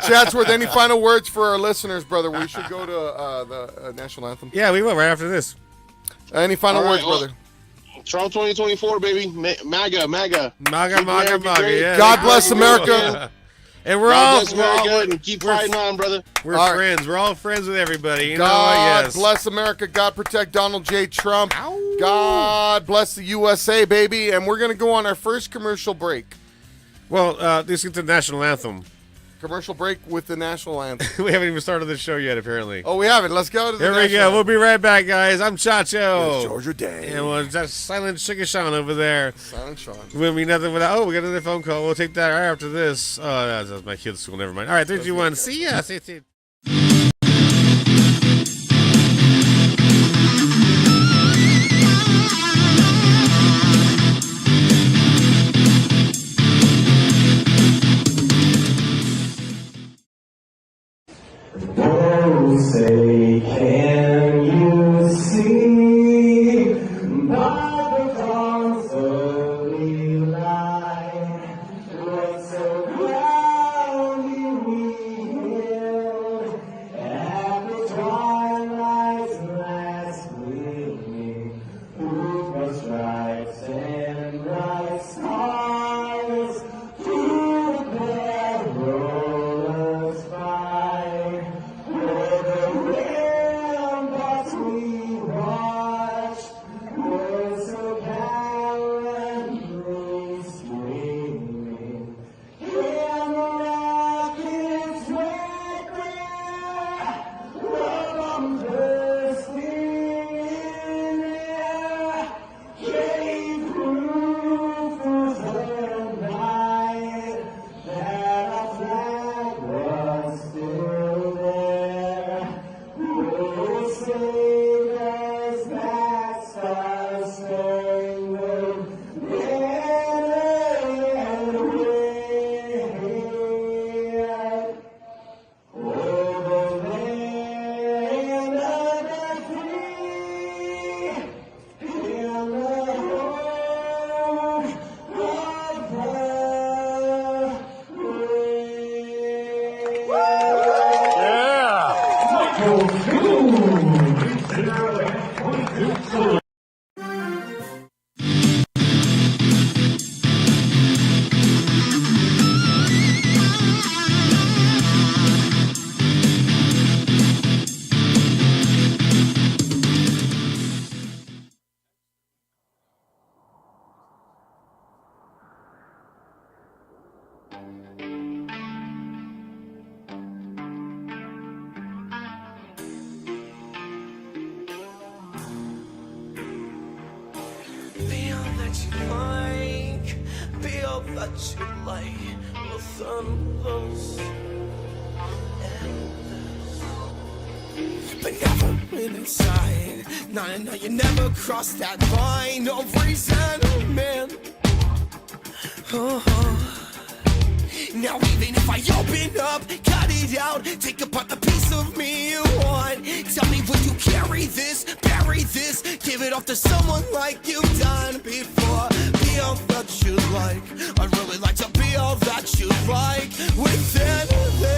Chatsworth, any final words for our listeners, brother? We should go to the national anthem. Yeah, we will right after this. Any final words, brother? Trump 2024, baby. MAGA. Yeah. God bless America. Yeah. And we're all good and keep fighting on, brother. We're friends. We're all friends with everybody. God bless America. God protect Donald J. Trump. Ow. God bless the USA, baby. And we're going to go on our first commercial break. Well, this is the national anthem. Commercial break with the national anthem. We haven't even started the show yet, apparently. Oh, we haven't. Let's go to the Here we go. We'll be right back, guys. I'm Chacho. It's Georgia Day. And we'll just silent Sugar Sean over there. Silent Sean. We'll be nothing without. Oh, we got another phone call. We'll take that right after this. Oh, that's my kid's school. Never mind. All right, 3, 2, 1. See ya. See ya. Say, can you see by the constantly light what's so cloudy we held at the twilight's last gleaming, proof of stripes and bright stars through the perilous fight. that you like with those but never been inside. No, you never crossed that line of resentment. Now even if I open up, cut it out, take apart the piece of me you want, tell me, would you carry this, bury this, give it off to someone like you've done before? Be all that you like, I'd really like to be all that you like within this.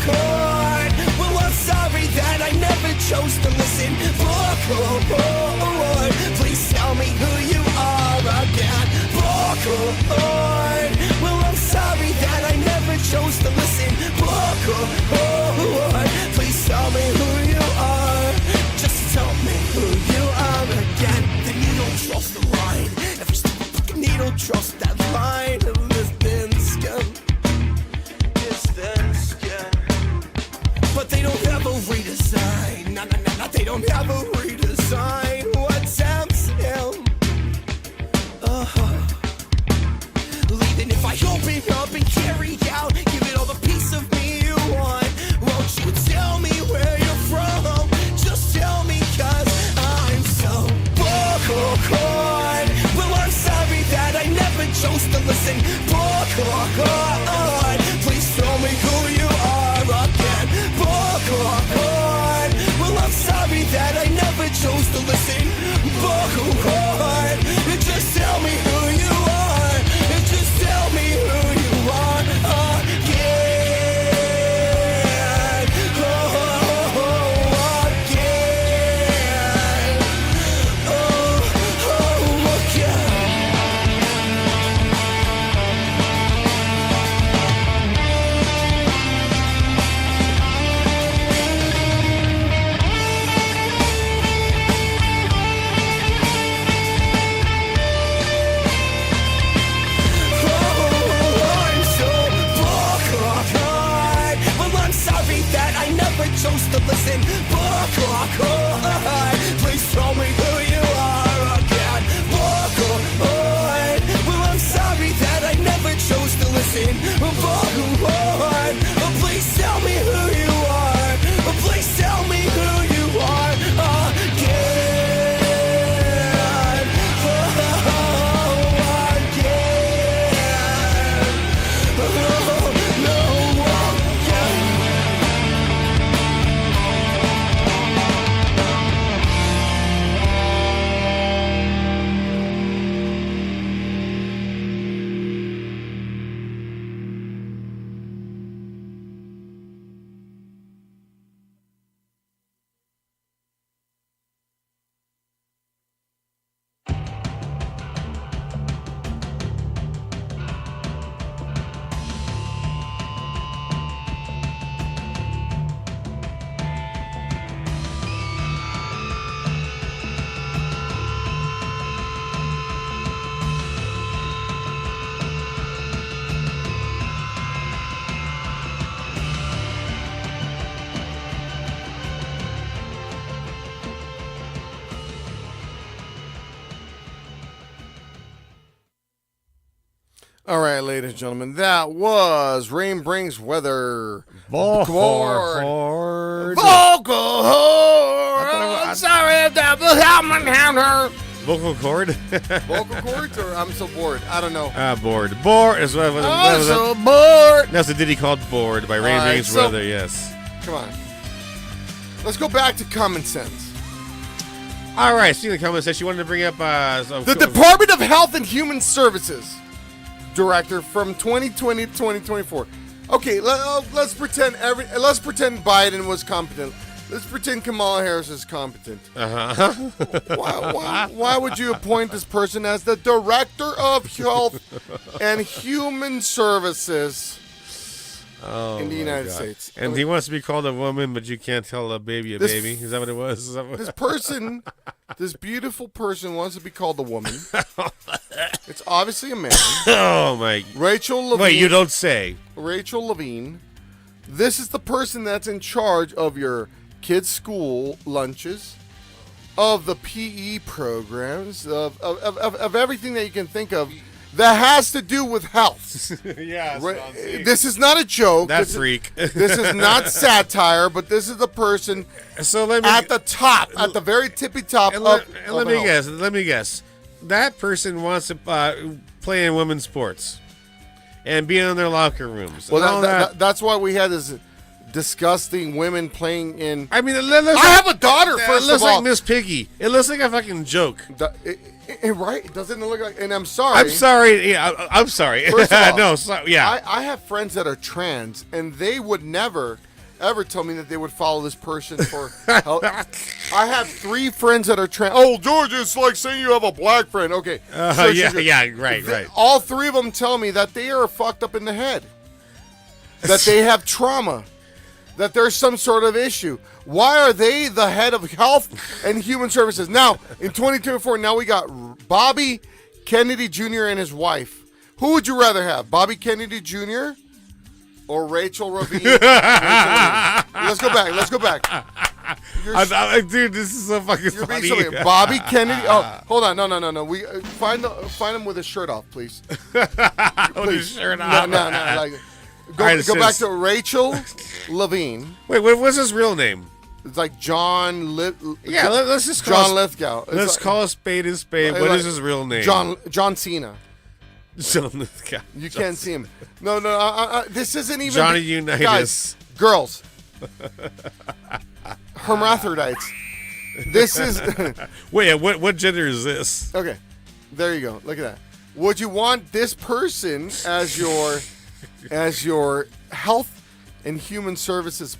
cord. Well, I'm sorry that I never chose to listen. Cord, please tell me who you are again. Cord, well, I'm sorry that I never chose to listen. Cord, please tell me who you are. Just tell me who you are again. Then you don't trust the line. Every step of fucking you don't trust that line. This thin skin, this thin skin. But they don't have a redesign. No, they don't have a redesign. What tempts him? Leaving if I open up and carry out, give it all the piece of me you want. Won't you tell me where you're from? Just tell me, cause I'm so bored. Well, I'm sorry that I never chose to listen. Bored, please tell me who you are again. Bored, well, I'm sorry that I never chose to listen. Bored, just tell me who you are. Just tell me who you are again. Chose to listen. Please tell me who you are again. Well, I'm sorry that I never chose to listen. Please tell me who you are. Please tell me who you are again. All right, ladies and gentlemen, that was Rain Brings Weather. Vocal cord. Vocal cord. I'm sorry about the Vocal cord? Vocal cords, or I'm so bored. I don't know. Bored. Bored is what I'm so bored. That's a ditty called Bored by Rain Brings so, Weather, yes. Come on. Let's go back to common sense. All right, seeing the comments that she wanted to bring up the Department of Health and Human Services director from 2020 to 2024. Okay, let's pretend Biden was competent. Let's pretend Kamala Harris is competent. Why would you appoint this person as the Director of Health and Human Services in the United States? And he wants to be called a woman, but you can't tell a baby a baby. Is that what it was? This beautiful person wants to be called a woman. It's obviously a man. Oh, my. Rachel Levine. Wait, you don't say. Rachel Levine. This is the person that's in charge of your kids' school lunches, of the PE programs, of everything that you can think of that has to do with health. Yeah. This is not a joke. That freak. This is not satire, but this is the person at the top, at the very tippy top let me guess. That person wants to play in women's sports and be in their locker rooms. Well, that's why we had this disgusting women playing in. I mean, I have a daughter. First it looks of all, like Miss Piggy. It looks like a fucking joke. Right? Doesn't it look like? And I'm sorry. I'm sorry. Yeah, I'm sorry. First of all, no, yeah. I have friends that are trans, and they would never, ever tell me that they would follow this person for help. I have 3 friends that are trans. Oh, George, it's like saying you have a black friend. Okay. Right. All 3 of them tell me that they are fucked up in the head, that they have trauma, that there's some sort of issue. Why are they the head of Health and Human Services? Now, in 2024, now we got Bobby Kennedy Jr. and his wife. Who would you rather have, Bobby Kennedy Jr. or Rachel Levine? Let's go back. Dude, this is so fucking funny. Bobby Kennedy. Oh, hold on. No. We find him with his shirt off, please. With his shirt off. No. Like, go back to Rachel Levine. Wait, what's his real name? It's like John let's just call John Lithgow. Let's call a spade a spade. What is his real name? John Cena. John Lithgow. You can't see him. No. This isn't even Johnny Unitas. Guys, girls. Hermaphrodites. This is. Wait, what gender is this? Okay, there you go. Look at that. Would you want this person as your Health and Human Services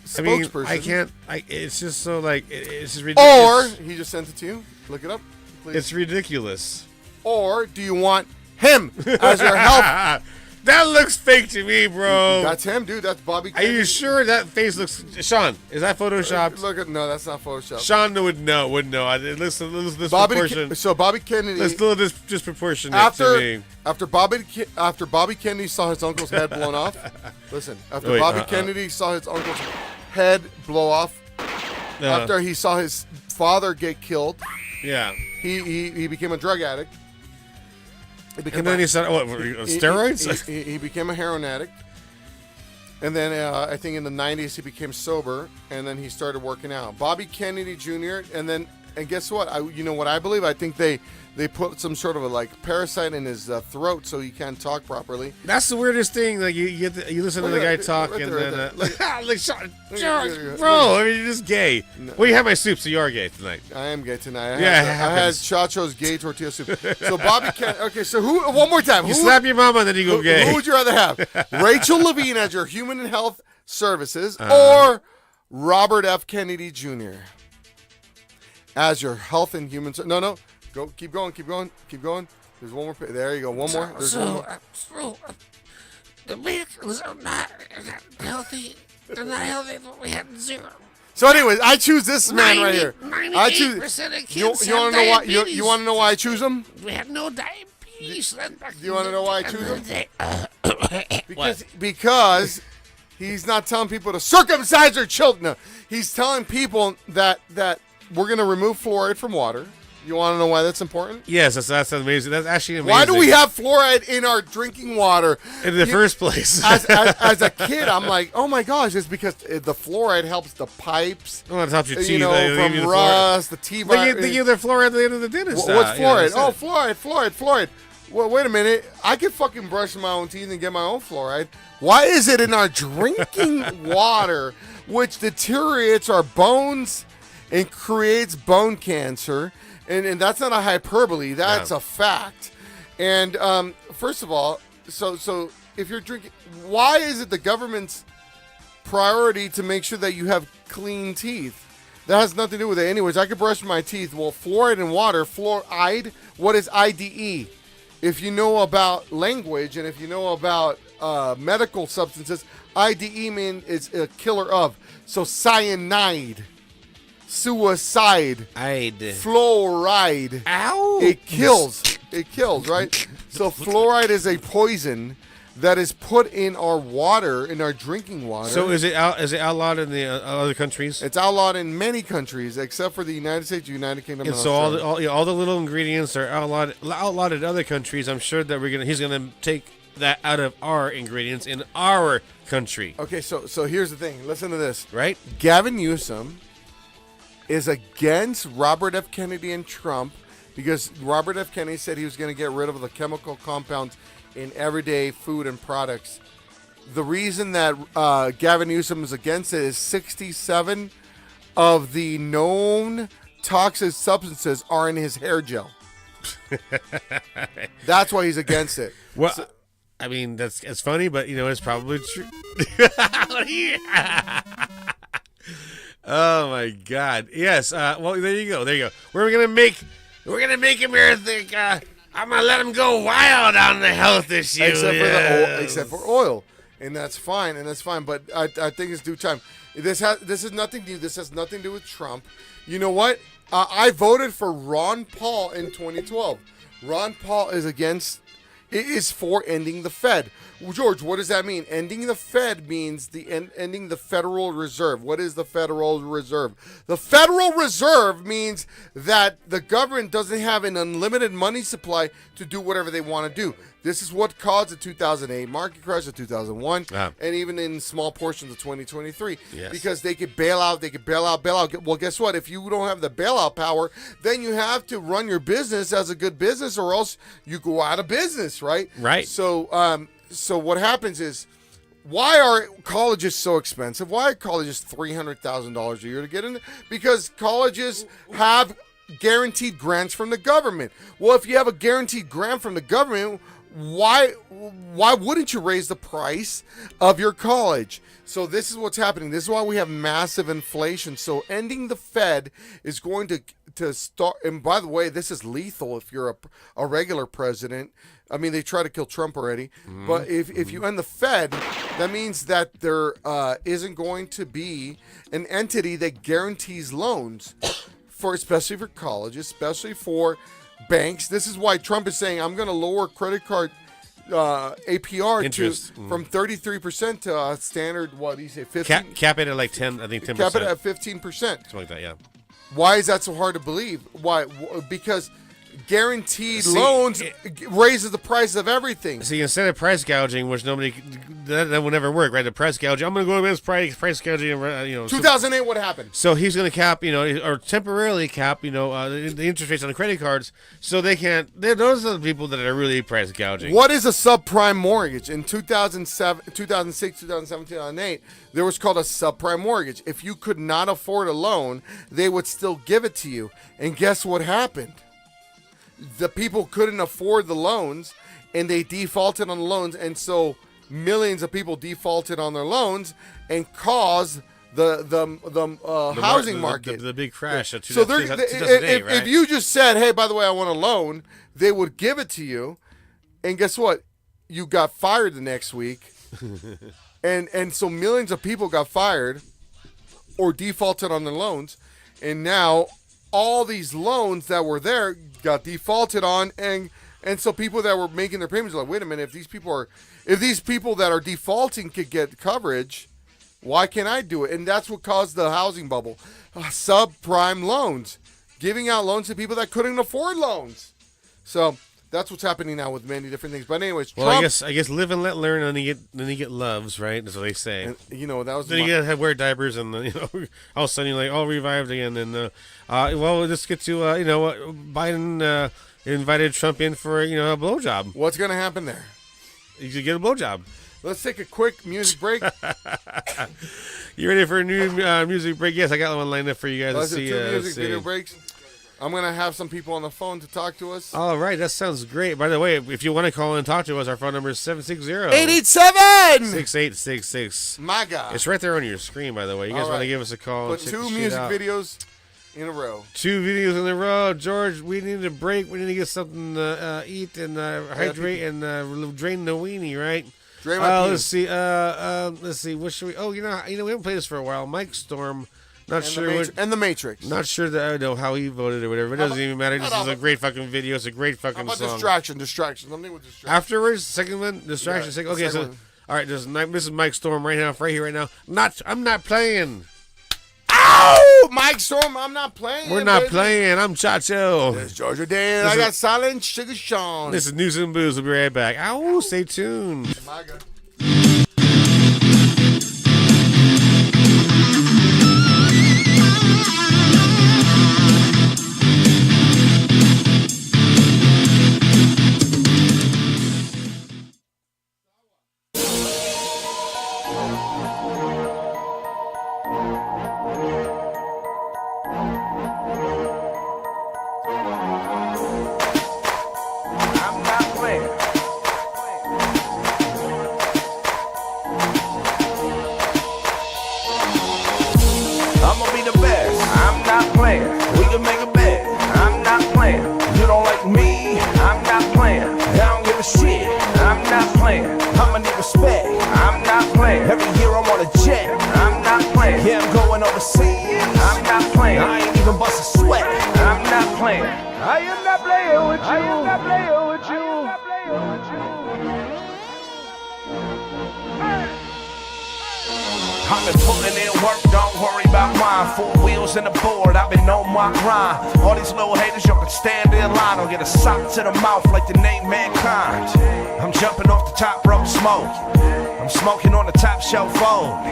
spokesperson? I can't. It's just so like it's just ridiculous. Or he just sent it to you. Look it up, please. It's ridiculous. Or do you want him as your health? That looks fake to me, bro. That's him, dude. That's Bobby Kennedy. Are you sure that face looks... Sean, is that photoshopped? No, that's not photoshopped. Sean would know. It looks disproportionate. So Bobby Kennedy... It's a little disproportionate to me. After Bobby Kennedy saw his uncle's head blown off... Listen. After Bobby Kennedy saw his uncle's head blow off... After he saw his father get killed... Yeah. He became a drug addict. And then he said, what, steroids? He became a heroin addict. And then I think in the 90s he became sober, and then he started working out. Bobby Kennedy Jr. And guess what? You know what I believe? I think they put some sort of a like parasite in his throat so he can't talk properly. That's the weirdest thing. Like you listen to the guy talk and then like George, bro. I mean, you're just gay. No. Well, you have my soup, so you are gay tonight. I am gay tonight. I had Chacho's gay tortilla soup. So Bobby Kennedy. Okay, so who? One more time. You slap your mama and then you go gay. Who would you rather have? Rachel Levine as your Human and Health Services or Robert F. Kennedy Jr. as your Health and Human Services? No. Go. Keep going. There's one more. There you go. One more. There's one more. The vehicles are not healthy. They're not healthy. We had 0. So, anyways, I choose this man right here. 98% of kids you want to know why? You want to know why I choose him? We had no diabetes. Do you want to know why I choose him? Because he's not telling people to circumcise their children. No, he's telling people that we're going to remove fluoride from water. You want to know why that's important? Yes, that's amazing. That's actually amazing. Why do we have fluoride in our drinking water? In the first place. as a kid, I'm like, oh my gosh, it's because the fluoride helps the pipes. Well, it helps your teeth. You know, from rust, the teeth. They give their fluoride at the end of the dentist. What's fluoride? Fluoride. Well, wait a minute. I can fucking brush my own teeth and get my own fluoride. Why is it in our drinking water, which deteriorates our bones and creates bone cancer? And that's not a hyperbole. That's a fact. And first of all, so if you're drinking, why is it the government's priority to make sure that you have clean teeth? That has nothing to do with it. Anyways, I could brush my teeth. Well, fluoride in water, fluoride, what is IDE? If you know about language and if you know about medical substances, IDE means it's a killer of. So cyanide. Suicide. Fluoride. Ow. It kills, right? So fluoride is a poison that is put in our water, in our drinking water. So is it outlawed in the other countries? It's outlawed in many countries, except for the United States, United Kingdom, and so Australia. all the little ingredients are outlawed in other countries. I'm sure that he's gonna take that out of our ingredients in our country. Okay, so here's the thing. Listen to this. Right? Gavin Newsom is against Robert F. Kennedy and Trump because Robert F. Kennedy said he was going to get rid of the chemical compounds in everyday food and products. the reason that Gavin Newsom is against it is 67 of the known toxic substances are in his hair gel. That's why he's against it. Well, I mean, it's funny, but it's probably true. Oh my God! Yes. Well, there you go. We're gonna make him here think. I'm gonna let him go wild on the health issue. Except for oil, and that's fine. But I think it's due time. This is nothing new. This has nothing to do with Trump. You know what? I voted for Ron Paul in 2012. Ron Paul is for ending the Fed. George, what does that mean? Ending the Fed means ending the Federal Reserve. What is the Federal Reserve? The Federal Reserve means that the government doesn't have an unlimited money supply to do whatever they want to do. This is what caused the 2008 market crash, the 2001, and even in small portions of 2023. Yes. Because they could bail out. Well, guess what? If you don't have the bailout power, then you have to run your business as a good business, or else you go out of business, right? Right. So what happens is, why are colleges so expensive? Why are colleges $300,000 a year to get in? Because colleges have guaranteed grants from the government. Well, if you have a guaranteed grant from the government, why wouldn't you raise the price of your college? So this is what's happening. This is why we have massive inflation. So ending the Fed is going to start. And by the way, this is lethal if you're a regular president. I mean, they try to kill Trump already. Mm-hmm. But if you end the Fed, that means that there isn't going to be an entity that guarantees loans, especially for colleges, especially for banks. This is why Trump is saying, I'm going to lower credit card APR interest from 33% to standard, what do you say, 15? Cap it at like 10, I think 10%. Cap it at 15%. Something like that, yeah. Why is that so hard to believe? Why? Because guaranteed loans raises the price of everything. See, instead of price gouging, which that will never work, right? The price gouging, I'm going to go against price gouging. 2008, what happened? So he's going to cap, or temporarily cap, the interest rates on the credit cards, so they can't. Those are the people that are really price gouging. What is a subprime mortgage? In 2006, 2007, 2008, there was called a subprime mortgage. If you could not afford a loan, they would still give it to you. And guess what happened? The people couldn't afford the loans, and they defaulted on the loans, and so millions of people defaulted on their loans and caused the housing market. The big crash of so 2008, right? If you just said, hey, by the way, I want a loan, they would give it to you, and guess what? You got fired the next week, and so millions of people got fired or defaulted on their loans, and now all these loans that were there got defaulted on, and so people that were making their payments are like, wait a minute, if these people that are defaulting could get coverage, why can't I do it? And that's what caused the housing bubble. Subprime loans, giving out loans to people that couldn't afford loans. So that's what's happening now with many different things. But anyways, well, Trump, I guess live and let learn, and then you get loves, right? That's what they say. And, that was. Then you gotta wear diapers, and all of a sudden you're like all revived again. And well, let's get to Biden invited Trump in for a blowjob. What's gonna happen there? You should get a blowjob. Let's take a quick music break. You ready for a new music break? Yes, I got one lined up for you guys. Let's do two music video breaks. I'm going to have some people on the phone to talk to us. All right, that sounds great. By the way, if you want to call in and talk to us, our phone number is 760-887-6866. My God. It's right there on your screen, by the way. You guys want to give us a call? Put two music videos in a row. Two videos in a row. George, we need a break. We need to get something to eat and hydrate and drain the weenie, right? Drain my let's see. Let's see. What should we? Oh, we haven't played this for a while. Mike Storm. Not sure. And the Matrix. Not sure that I know how he voted or whatever. It doesn't even matter. This is a great fucking video. It's a great fucking song. Distraction. Something with distraction. Afterwards, second one, distraction. Yeah, okay, so all right. This is Mike Storm right here, right now. I'm not playing. Ow! Mike Storm, I'm not playing. We're not playing. I'm Chacho. There's Georgia Dan. I got Silent Sugar Sean. This is News and Booze. We'll be right back. Ow! Stay tuned. My God. I'ma be the best. I'm not playing. We can make a bet. I'm not playing. You don't like me? I'm not playing. I don't give a shit. I'm not playing. I'ma need respect. I'm not playing. Every year I'm on a jet. I'm not playing. Yeah, I'm going overseas. I'm not playing. I ain't even bust a sweat. I'm not playing. I am not playing with you. I am not playing with you. I am not playing with you. I've been putting in work, don't worry about mine. 4 wheels and a board, I've been on my grind. All these little haters, you can stand in line. I'll get a sock to the mouth like the name Mankind. I'm jumping off the top rope, smoke. I'm smoking on the top shelf phone.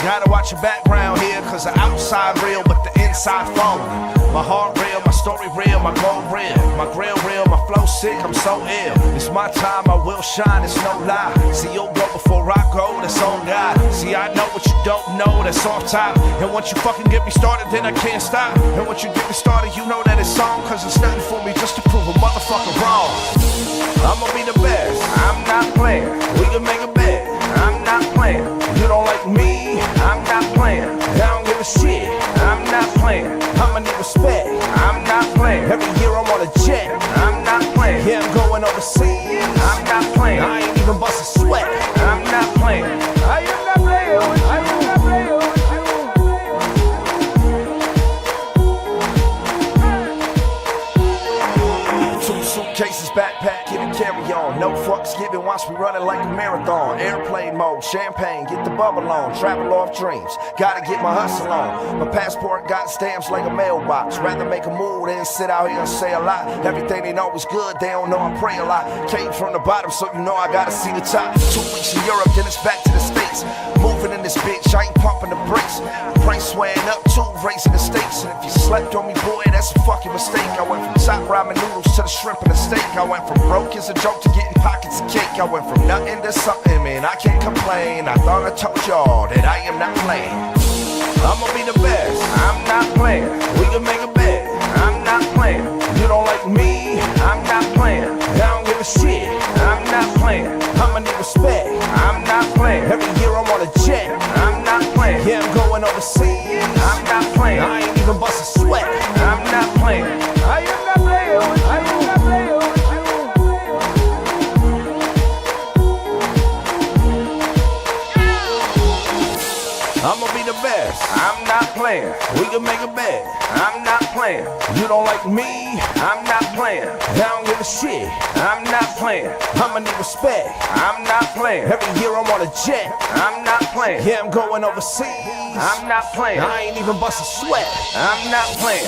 Gotta watch your background here, cause the outside real, but the inside phone. My heart real, my story real, my goal real, my grill real, my flow sick, I'm so ill. It's my time, I will shine, it's no lie. See, you'll go before I go, that's on God. See, I know what you don't know, that's off top. And once you fucking get me started, then I can't stop. And once you get me started, you know that it's on, cause it's nothing for me just to prove a motherfucker wrong. I'ma be the best, I'm not playing. We can make a bet, I'm not playing. You don't like me, I'm not playing. I don't give a shit, I'm not playing. I'ma need respect, I'm not playing. Every year I'm on a jet, I'm not playing. Yeah, I'm going overseas, I'm not playing. I ain't even bust a sweat, I'm not playing. I am not playing with you. I am not playing with you. 2 suitcases, backpack, get a carry-on. No fucks given, watch me running like a marathon. Airplane mode, champagne, get the bubble on. Travel off dreams, gotta get my hustle on. My passport got stamps like a mailbox. Rather make a move than sit out here and say a lot. Everything they know is good, they don't know I pray a lot. Came from the bottom, so you know I gotta see the top. 2 weeks in Europe, then it's back to the States. Moving in this bitch, I ain't pumping the brakes. Price swaying up too, raising the stakes. And if you slept on me, boy, that's a fucking mistake. I went from top ramen noodles to the shrimp and the steak. I went from broke as a joke to getting pockets of cake. I went from nothing to something, man, I can't complain. I thought I told y'all that I am not playing. I'ma be the best, I'm not playing. We can make a bet, I'm not playing. You don't like me, I'm not playing. I don't give a shit, I'm not playing. I'ma need respect, I'm not playing. Every year I'm on a jet, I'm not playing. Yeah, I'm going overseas, I'm not playing. I ain't even bust a sweat, I'm not playing. I am not playing with you. I am not playing with you. I'ma be the best, I'm not playing. We can make a bet, I'm not playing. You don't like me, I'm not playing. I don't give a shit, I'm not playing. I'ma need respect, I'm not playing. Every year I'm on a jet, I'm not playing. Yeah, I'm going overseas, I'm not playing. I ain't even bust a sweat, I'm not playing.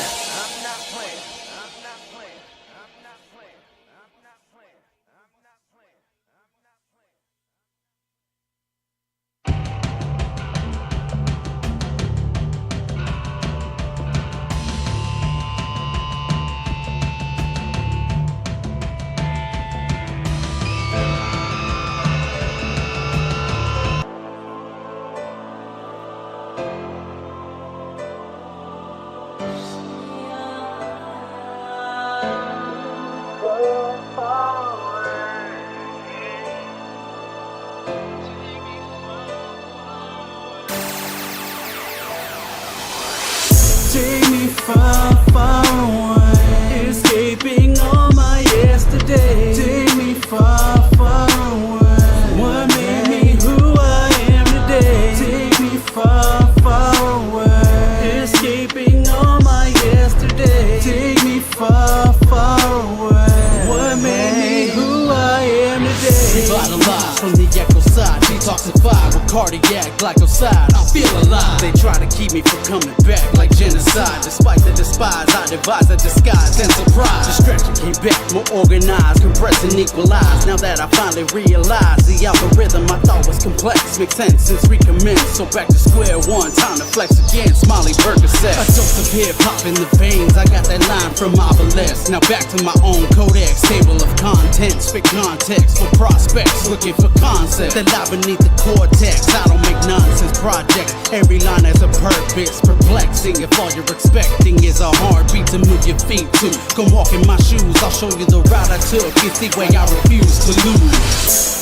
Take me far, far away, escaping all my yesterday. Take me far, far away. What made me who I am today? Take me far, far away, escaping all my yesterday. Take me far, far away. What made me who I am today? Revitalized from the echo side, detoxify with cardiac glycoside. I feel alive. They try to keep me from coming back like genocide. Despite the despise, I devise a disguise and surprise. Distraction came back more organized, compressed and equalized. Now that I finally realized the algorithm I thought was complex makes sense since we commenced. So back to square one, time to flex again. Smiley Burger said, a dose of hip hop in the veins. I got that line from Obelisk. Now back to my own codex, table of contents, spit context for prospects looking for concepts that lie beneath the cortex. projects. I don't make nonsense projects. Every line has a purpose. Perplexing if all you're expecting is a heartbeat to move your feet to. Come walk in my shoes, I'll show you the route I took. It's the way I refuse to lose.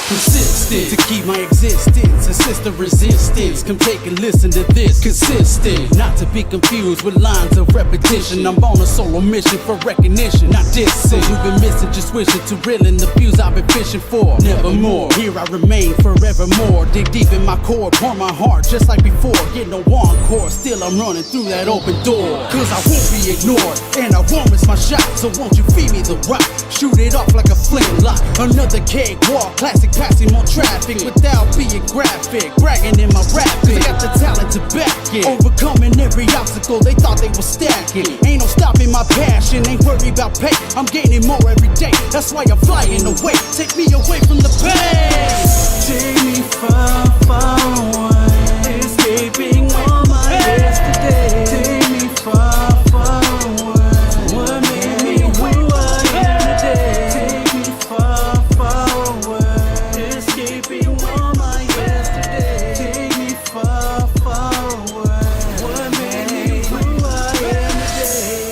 Persistent to keep my existence, assist the resistance. Come take a listen to this. Consistent, not to be confused with lines of repetition. I'm on a solo mission for recognition, not dissing. You've been missing, just wishing to reel in the views I've been fishing for. Nevermore, here I remain forevermore. Dig deep in my core, pour my heart just like before. Get no encore, still I'm running through that open door. Cause I won't be ignored, and I won't miss my shot. So won't you feed me the rock? Shoot it off like a flintlock. Another cakewalk, classic passing more traffic without being graphic. Bragging in my rapping, I got the talent to back it. Overcoming every obstacle they thought they were stacking. Ain't no stopping my passion, ain't worried about pay. I'm gaining more every day, that's why I'm flying away. Take me away from the pain. Take me far, far away. Escaping all my yesterday. Take me far, far away. What made me who I am today? Take me far, far away. Escaping all my yesterday. Take me far, far away. What made me who I am today?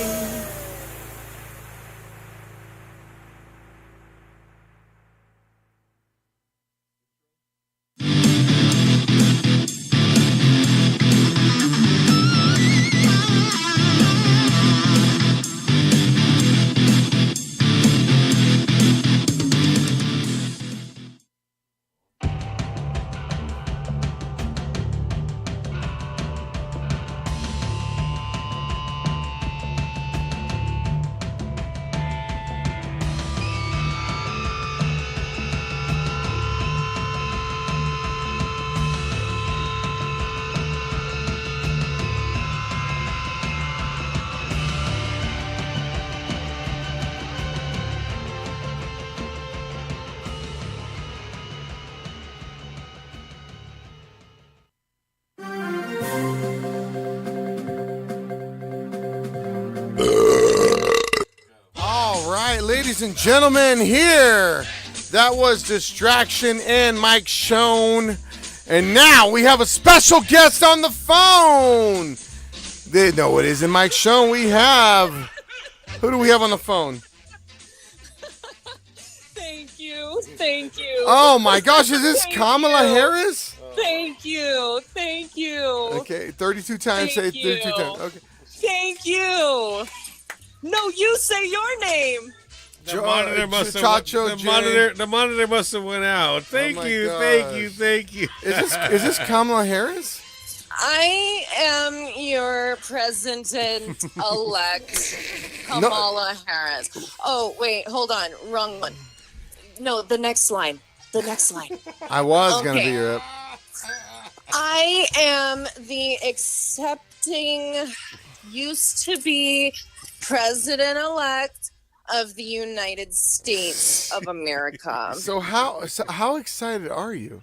All right, ladies and gentlemen, here. That was Distraction and Mike Schoen. And now we have a special guest on the phone. No, it isn't Mike Schoen. We have... Who do we have on the phone? Thank you. Thank you. Oh, my gosh. Is this Kamala Harris? Thank you. Thank you. Okay, 32 times. Say 32 times. Okay. Thank you. No, you say your name. The monitor must have Chacho, the monitor must have went out. Thank you. Is this Kamala Harris? I am your president-elect, Kamala Harris. Oh, wait, hold on. Wrong one. No, the next line. The next line. I was going to be your... I am the accepting, used to be president-elect of the United States of America. So how excited are you?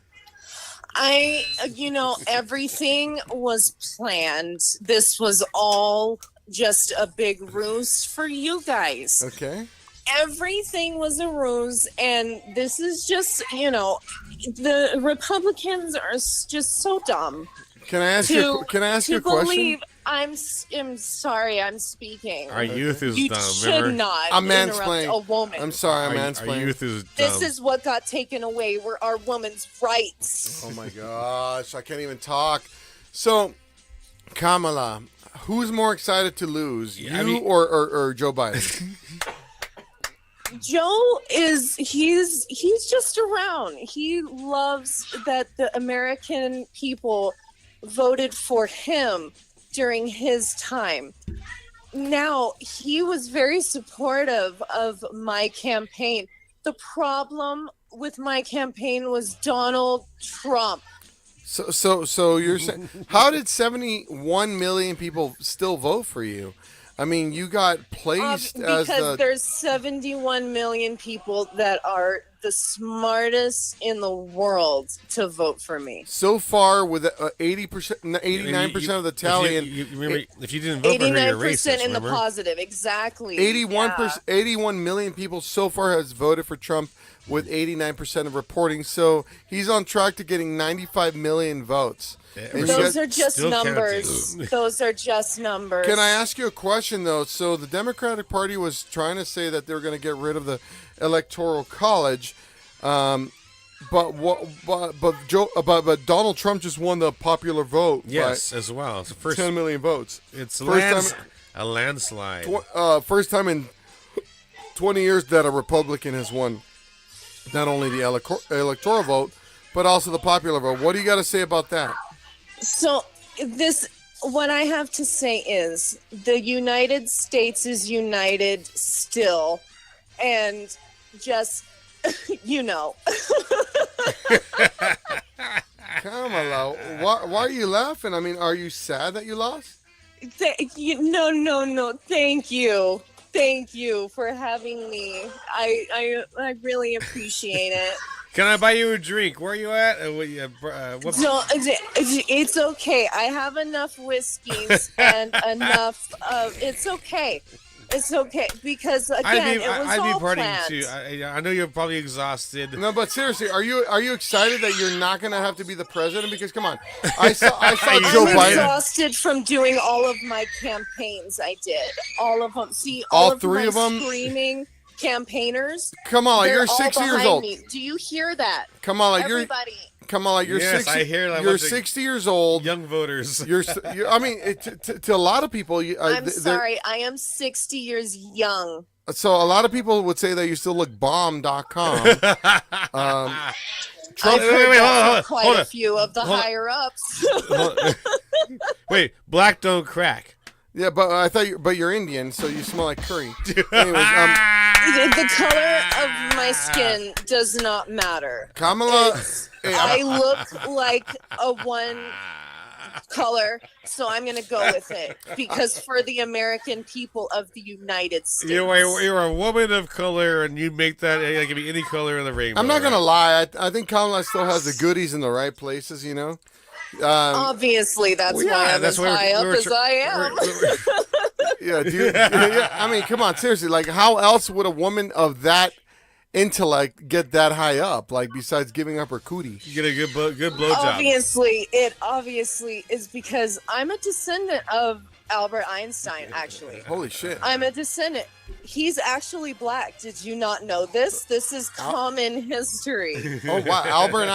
Everything was planned. This was all just a big ruse for you guys. Okay. Everything was a ruse, and this is just, the Republicans are just so dumb. Can I ask you a question? I'm sorry, I'm speaking. Our youth is you dumb. should Remember? not I'm interrupt mansplaining. a woman. I'm sorry, I'm mansplaining. Our youth is dumb. This is what got taken away, were our women's rights. Oh my gosh, I can't even talk. So, Kamala, who's more excited to lose, or Joe Biden? Joe he's just around. He loves that the American people voted for him during his time. Now, he was very supportive of my campaign. The problem with my campaign was Donald Trump. So you're saying, how did 71 million people still vote for you? I mean, you got placed as because the. there's 71 million people that are the smartest in the world to vote for me. So far, with 80%, 89% of the tally, remember, if you didn't vote for her, you're 89% racist. in the remember? positive, exactly. 81%, 81 million people so far has voted for Trump, with 89% of reporting. So he's on track to getting 95 million votes. And Those are just numbers. Those are just numbers. Can I ask you a question though? So the Democratic Party was trying to say that they were going to get rid of the Electoral College, but Donald Trump just won the popular vote. Yes, as well. It's the first 10 million votes. It's a landslide. First time in 20 years that a Republican has won not only the electoral vote, but also the popular vote. What do you got to say about that? So what I have to say is the United States is united still, and just, Kamala, why are you laughing? I mean, are you sad that you lost? No. Thank you for having me. I really appreciate it. Can I buy you a drink? Where are you at? No, it's okay. I have enough whiskeys and enough of. It's okay. It's okay because again, I'd be partying planned. too. I know you're probably exhausted. No, but seriously, are you excited that you're not going to have to be the president? Because come on, I saw Joe I'm Biden. exhausted from doing all of my campaigns. I did all of them. See, All of three my of them? screaming campaigners. Kamala, they're you're all 60 years behind old. me. Do you hear that? Kamala, Everybody. you're Yes, 60. I hear that. You're 60 years old. Young voters. I mean, to a lot of people, I'm sorry. I am 60 years young. So a lot of people would say that you still look bomb.com. I've heard quite hold a on. few of the higher ups. Wait, black don't crack. Yeah, but I thought you're Indian, so you smell like curry. Anyways, the color of my skin does not matter. Kamala, I look like a one color, so I'm going to go with it because for the American people of the United States. You're a woman of color, and you make that it can be any color in the rainbow. I'm not gonna lie. I think Kamala still has the goodies in the right places. Obviously, that's why I'm as high up as I am. Yeah, dude. Yeah, I mean, come on, seriously. Like, how else would a woman of that intellect get that high up? Like, besides giving up her cootie, you get a good blowjob. Obviously, is because I'm a descendant of Albert Einstein. Actually, holy shit, I'm a descendant. He's actually black. Did you not know this? This is common history. Oh wow, Albert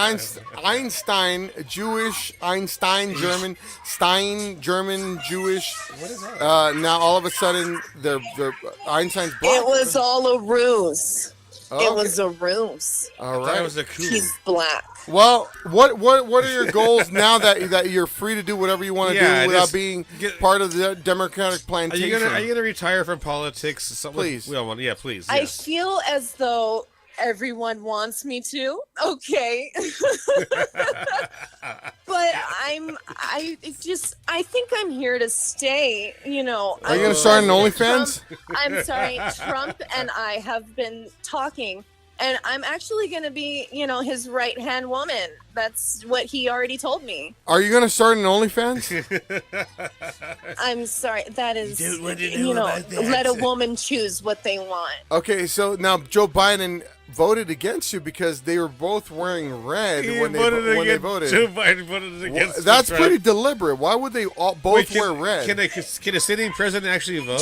Einstein, Jewish, Einstein, German, Stein, German, Jewish. What is that? Now all of a sudden, they're Einstein's black. It was all a ruse. Oh, It was a ruse. All right, it was a coup. He's black. Well, what are your goals now that you're free to do whatever you want to do without being part of the Democratic plantation? Are you gonna retire from politics? Please. We all want. Yeah, please. I Yes. feel as though everyone wants me to. Okay. But I think I'm here to stay, Are you going to start an OnlyFans? I'm sorry, Trump and I have been talking, and I'm actually going to be, his right-hand woman. That's what he already told me. Are you going to start an OnlyFans? I'm sorry, that is, Dude, what do you know about that? let a woman choose what they want. Okay, so now Joe Biden voted against you because they were both wearing red when they voted. Joe Biden voted against. That's Trump. pretty deliberate. Why would they both wear red? Can a sitting president actually vote?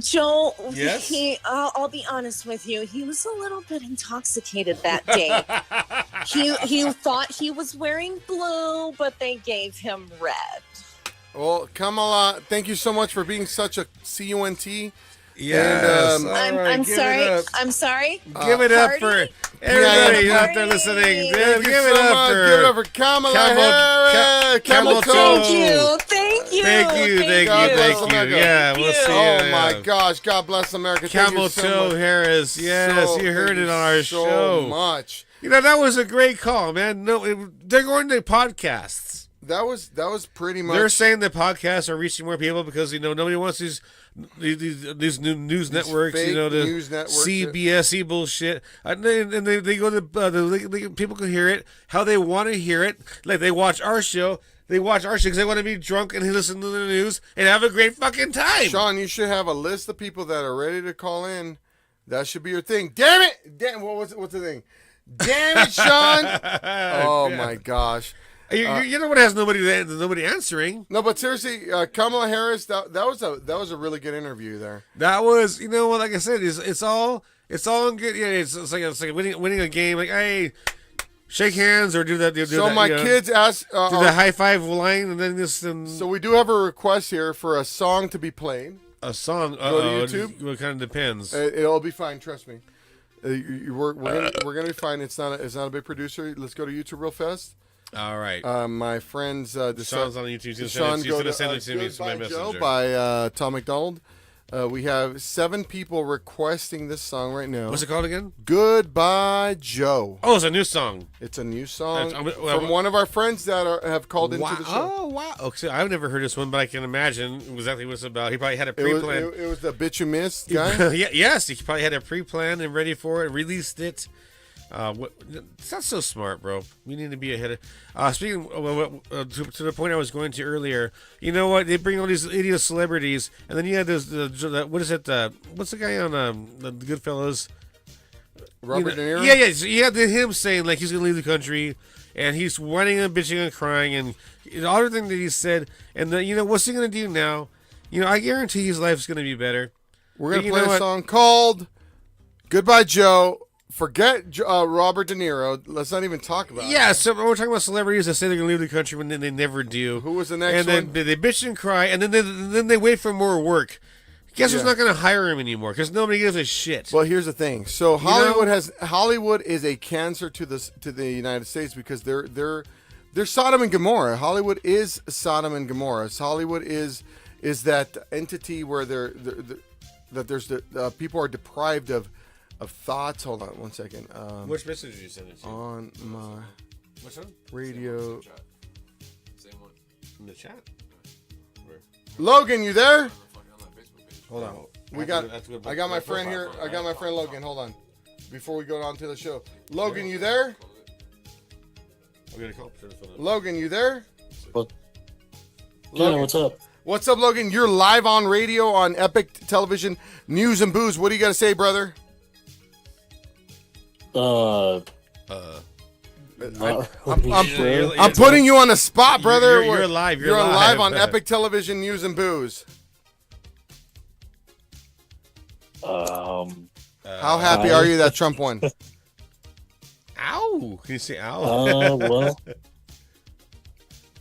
Joe, Yes? I'll be honest with you. He was a little bit intoxicated that day. he thought he was wearing blue, but they gave him red. Well, Kamala, thank you so much for being such a CUNT. Yes. And, I'm sorry. I'm sorry. Give it up for everybody out there listening. Give it up for Kamala Harris. Camel Toe. Thank you. Thank you. Yeah, we'll see you. Oh my gosh, God bless America. Camel Toe Harris. Yes, you heard it on our show. So much. That was a great call, man. No, they're going to podcasts. was pretty much. They're saying that podcasts are reaching more people because nobody wants these new news networks, fake the news networks, CBS bullshit, and they go to people can hear it how they want to hear it. Like they watch our show. They watch our show because they want to be drunk and listen to the news and have a great fucking time. Sean, you should have a list of people that are ready to call in. That should be your thing. Damn it! Damn, what's the thing? Damn it, Sean! Oh my gosh! You know what has nobody answering? No, but seriously, Kamala Harris. That was a really good interview there. That was, like I said, it's all good. Yeah, it's like winning a game. Like, hey, shake hands or do that. So my kids asked do the high five line and then this. So we do have a request here for a song to be played. A song. Go to YouTube. It kind of depends. It'll be fine. Trust me. We're gonna be fine. It's not a big producer. Let's go to YouTube real fast. All right. My friends. Sean's on YouTube. Sean, go to send it to me to my messenger. Joe by Tom McDonald. We have 7 people requesting this song right now. What's it called again? Goodbye, Joe. Oh, it's a new song. It's a new song from one of our friends that have called into the show. Oh, wow. Okay, I've never heard this one, but I can imagine exactly what it's about. He probably had a pre-plan. It was the Bitch You Missed guy? Yes, he probably had a pre-plan and ready for it, released it. It's not so smart, bro. We need to be ahead of. Speaking to the point I was going to earlier, you know what? They bring all these idiot celebrities, and then you have this. What is it? What's the guy on the Goodfellas? Robert De Niro. Yeah. So you had him saying like he's gonna leave the country, and he's whining and bitching and crying, and all the thing that he said, and what's he gonna do now? I guarantee his life's gonna be better. We're gonna play a song called "Goodbye, Joe." Forget Robert De Niro. Let's not even talk about it. Yeah, so we're talking about celebrities that say they're going to leave the country when they never do. Who was the next one? And then they bitch and cry, and then they wait for more work. Guess who's not going to hire him anymore? Because nobody gives a shit. Well, here's the thing. So Hollywood is a cancer to the United States because they're Sodom and Gomorrah. Hollywood is Sodom and Gomorrah. Hollywood is that entity where people are deprived of thoughts. Hold on one second. Which message did you send it to? On my Which one? radio. Same one. In the chat? Where? Logan, you there? Hold on. Oh, I got my friend here. I got my friend Logan. Hold on. Before we go on to the show. Logan, you there? I'm going to call. Logan, you there? What? Logan. Yeah, what's up? What's up, Logan? You're live on radio on Epic Television News and Booze. What do you got to say, brother? I'm putting you on the spot, brother. You're live. You're live on Epic Television News and Booze. How happy are you that Trump won? Ow! Can you say ow? Well,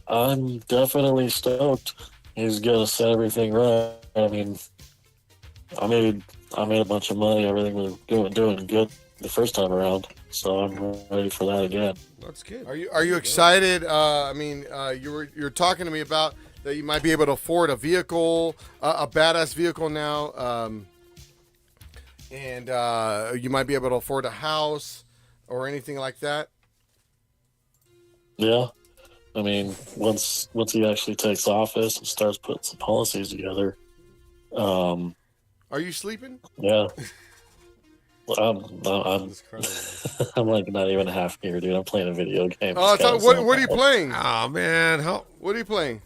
I'm definitely stoked. He's gonna set everything right. I mean, I made a bunch of money. Everything was doing good the first time around, so I'm ready for that again. That's good. Are you excited? You're talking to me about that you might be able to afford a vehicle, a badass vehicle now, and you might be able to afford a house or anything like that. Yeah, I mean, once he actually takes office and starts putting some policies together. Are you sleeping? Yeah. I'm I'm like not even half here, dude. I'm playing a video game. What are you playing? Oh man, what are you playing?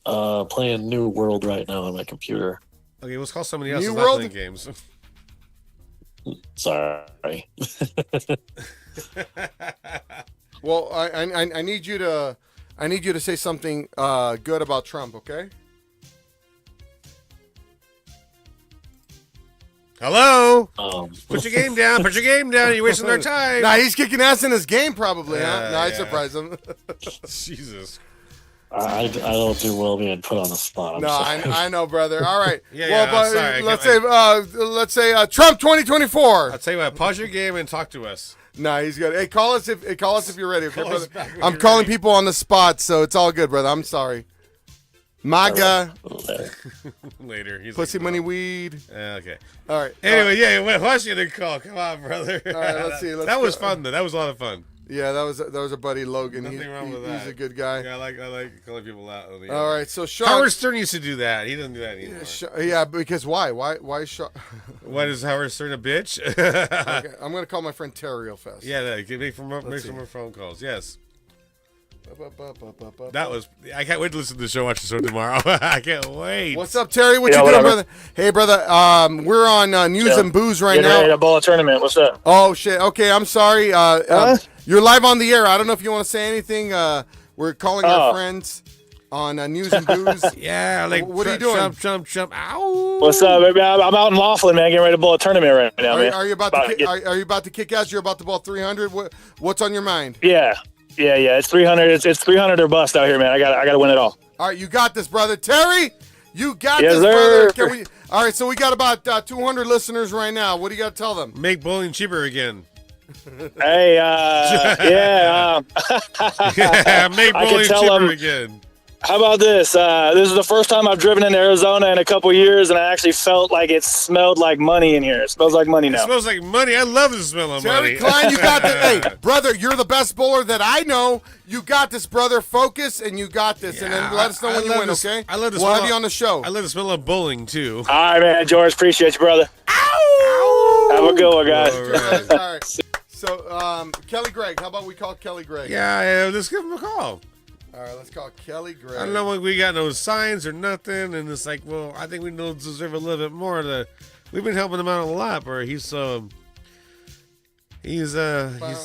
Playing New World right now on my computer. Okay, let's call somebody else. New Not World? playing games. Sorry. Well, I need you to say something good about Trump, okay? Hello. Put your game down. Put your game down. You're wasting our time. Nah, he's kicking ass in his game, probably. Huh? No, I surprise him. Jesus. I don't do well being put on the spot. I know, brother. All right. Sorry, let's say Trump 2024. I'll tell you what. Pause your game and talk to us. Nah, he's good. Hey, call us if you're ready, okay, brother? I'm calling people on the spot, so it's all good, brother. I'm sorry. MAGA. Later. He's Pussy money weed. Okay. All right. Anyway, why don't you call? Come on, brother. All right, let's see. That was fun, though. That was a lot of fun. Yeah, that was a buddy Logan. Nothing wrong with that. He's a good guy. Yeah, I like calling people out. All right, so Sean, Howard Stern used to do that. He doesn't do that anymore. Yeah, because why? Why Sean? What is Howard Stern a bitch? Okay, I'm gonna call my friend Terry real fast. Yeah, make some more phone calls. Yes. That was. I can't wait to listen to the show. Watch the show tomorrow. I can't wait. What's up, Terry? What you doing, brother? Hey, brother. We're on News and Booze right now. Ready to ball a tournament. What's up? Oh shit. Okay, I'm sorry. You're live on the air. I don't know if you want to say anything. We're calling our friends on News and Booze. Yeah, like what are you doing? Jump. Ow. What's up, baby? I'm out in Laughlin, man, getting ready to bowl a tournament right now, man. Are you about to kick ass? You're about to ball 300. What's on your mind? Yeah. It's 300. It's 300 or bust out here, man. I got to win it all. All right, you got this, brother. Terry, you got Yes, this, sir. brother. All right, so we got about 200 listeners right now. What do you got to tell them? Make bowling cheaper again. Hey, make bowling cheaper again. How about this? This is the first time I've driven into Arizona in a couple years, and I actually felt like it smelled like money in here. It smells like money now. It smells like money. I love the smell of money. Terry Klein, you got this. Hey, brother, you're the best bowler that I know. You got this, brother. Focus, and you got this. Yeah, and then let us know when you win, okay? I love the We'll have you on the show. I love the smell of bowling, too. All right, man. George, appreciate you, brother. Ow! Have a good one, guys. All right. So, Kelly Gregg. How about we call Kelly Gregg? Yeah, let's give him a call. All right, let's call Kelly Gregg. I don't know, we got no signs or nothing, and it's like, well, I think we deserve a little bit more. We've been helping him out a lot, but he's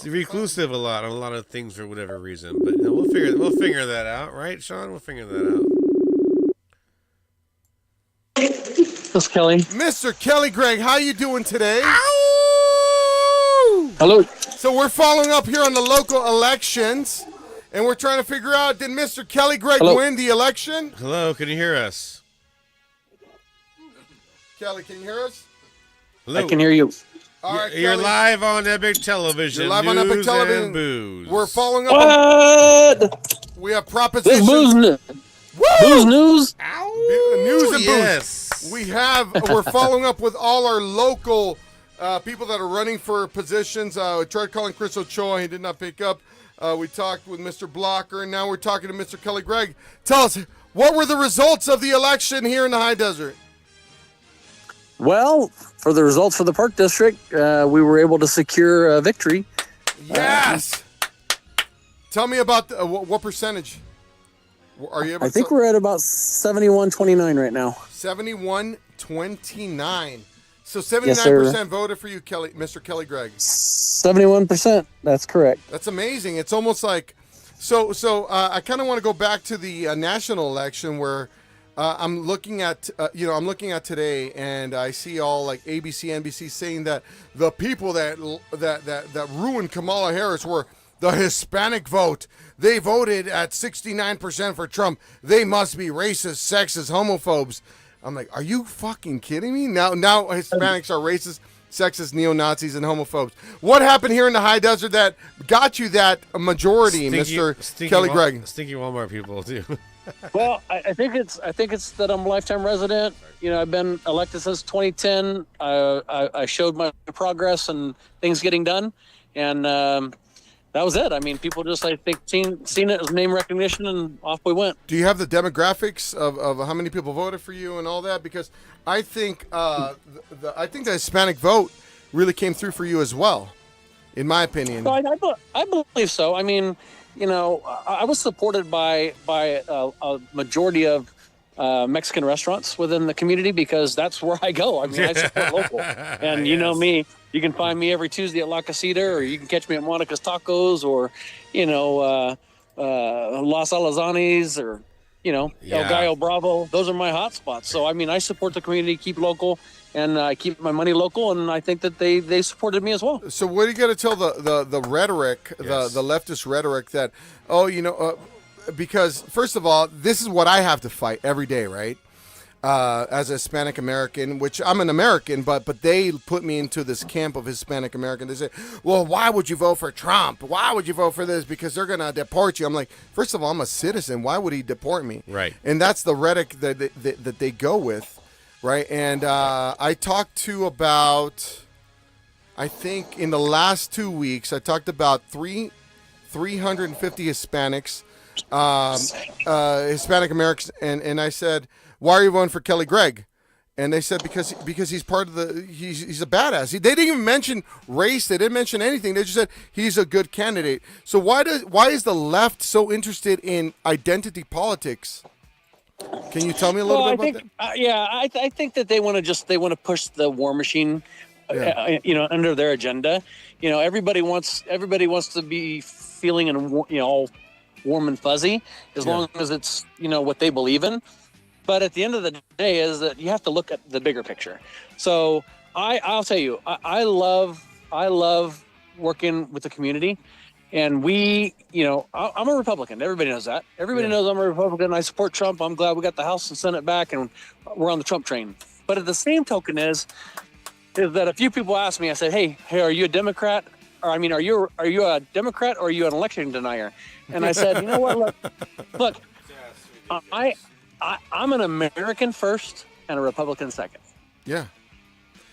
reclusive a lot on a lot of things for whatever reason. But we'll figure that out, right, Sean? We'll figure that out. This Kelly. Mr. Kelly Gregg, how you doing today? Ow! Hello. So we're following up here on the local elections. And we're trying to figure out, did Mr. Kelly Gregg win the election? Hello, can you hear us? Kelly, can you hear us? Hello. I can hear you. All right, You're Kelly. live on Epic Television. You're live on Epic News Television. and Booze. We're following up. We have This proposition. booze news. Booze news. News and yes. Booze. We're following up with all our local people that are running for positions. We tried calling Chris Ochoa. He did not pick up. We talked with Mr. Blocker, and now we're talking to Mr. Kelly Gregg. Tell us, what were the results of the election here in the High Desert? Well, for the results for the Park District, we were able to secure a victory. Yes. Tell me about what percentage are you able I think we're at about 71-29 right now. 71-29. So Yes, 79% voted for you, Kelly, Mr. Kelly Gregg. 71%. That's correct. That's amazing. It's almost like so. I kind of want to go back to the national election where I'm looking at today, and I see all like ABC, NBC saying that the people that ruined Kamala Harris were the Hispanic vote. They voted at 69% for Trump. They must be racist, sexist, homophobes. I'm like, are you fucking kidding me? Now Hispanics are racist, sexist, neo-Nazis, and homophobes. What happened here in the High Desert that got you that majority, Mr. Kelly Gregg? Stinky Walmart people, too. Well, I think it's that I'm a lifetime resident. You know, I've been elected since 2010. I showed my progress and things getting done, and that was it. I mean, people just, I think, seen it as name recognition, and off we went. Do you have the demographics of how many people voted for you and all that? Because I think the Hispanic vote really came through for you as well, in my opinion. So I believe so. I mean, you know, I was supported by a majority of Mexican restaurants within the community because that's where I go. I mean, I support local, and you know me. You can find me every Tuesday at La Casita, or you can catch me at Monica's Tacos, or, you know, Los Alazanes, or, you know, El Gallo Bravo. Those are my hot spots. So, I mean, I support the community, keep local, and I keep my money local, and I think that they supported me as well. So what do you got to tell the rhetoric, Yes. the leftist rhetoric that, because, first of all, this is what I have to fight every day, right? As a Hispanic American, which I'm an American, but they put me into this camp of Hispanic American. They say, well, why would you vote for Trump? Why would you vote for this? Because they're going to deport you. I'm like, first of all, I'm a citizen. Why would he deport me? Right. And that's the rhetoric that they go with, right? And I talked to about, I think in the last 2 weeks, I talked about three 350 Hispanics, Hispanic Americans, and I said, "Why are you voting for Kelly Gregg?" And they said because he's part of he's a badass. They didn't even mention race. They didn't mention anything. They just said he's a good candidate. So why is the left so interested in identity politics? Can you tell me a little bit about that? I think that they want to push the war machine, under their agenda. Everybody wants to be feeling all warm and fuzzy as long as it's what they believe in. But at the end of the day, is that you have to look at the bigger picture. So I'll tell you, I love working with the community, and I'm a Republican. Everybody knows that. Everybody knows I'm a Republican. I support Trump. I'm glad we got the House and Senate back, and we're on the Trump train. But at the same token is that a few people ask me, I said, hey, are you a Democrat? Or are you a Democrat or are you an election denier? And I said, you know what? Look, I'm an American first and a Republican second. Yeah.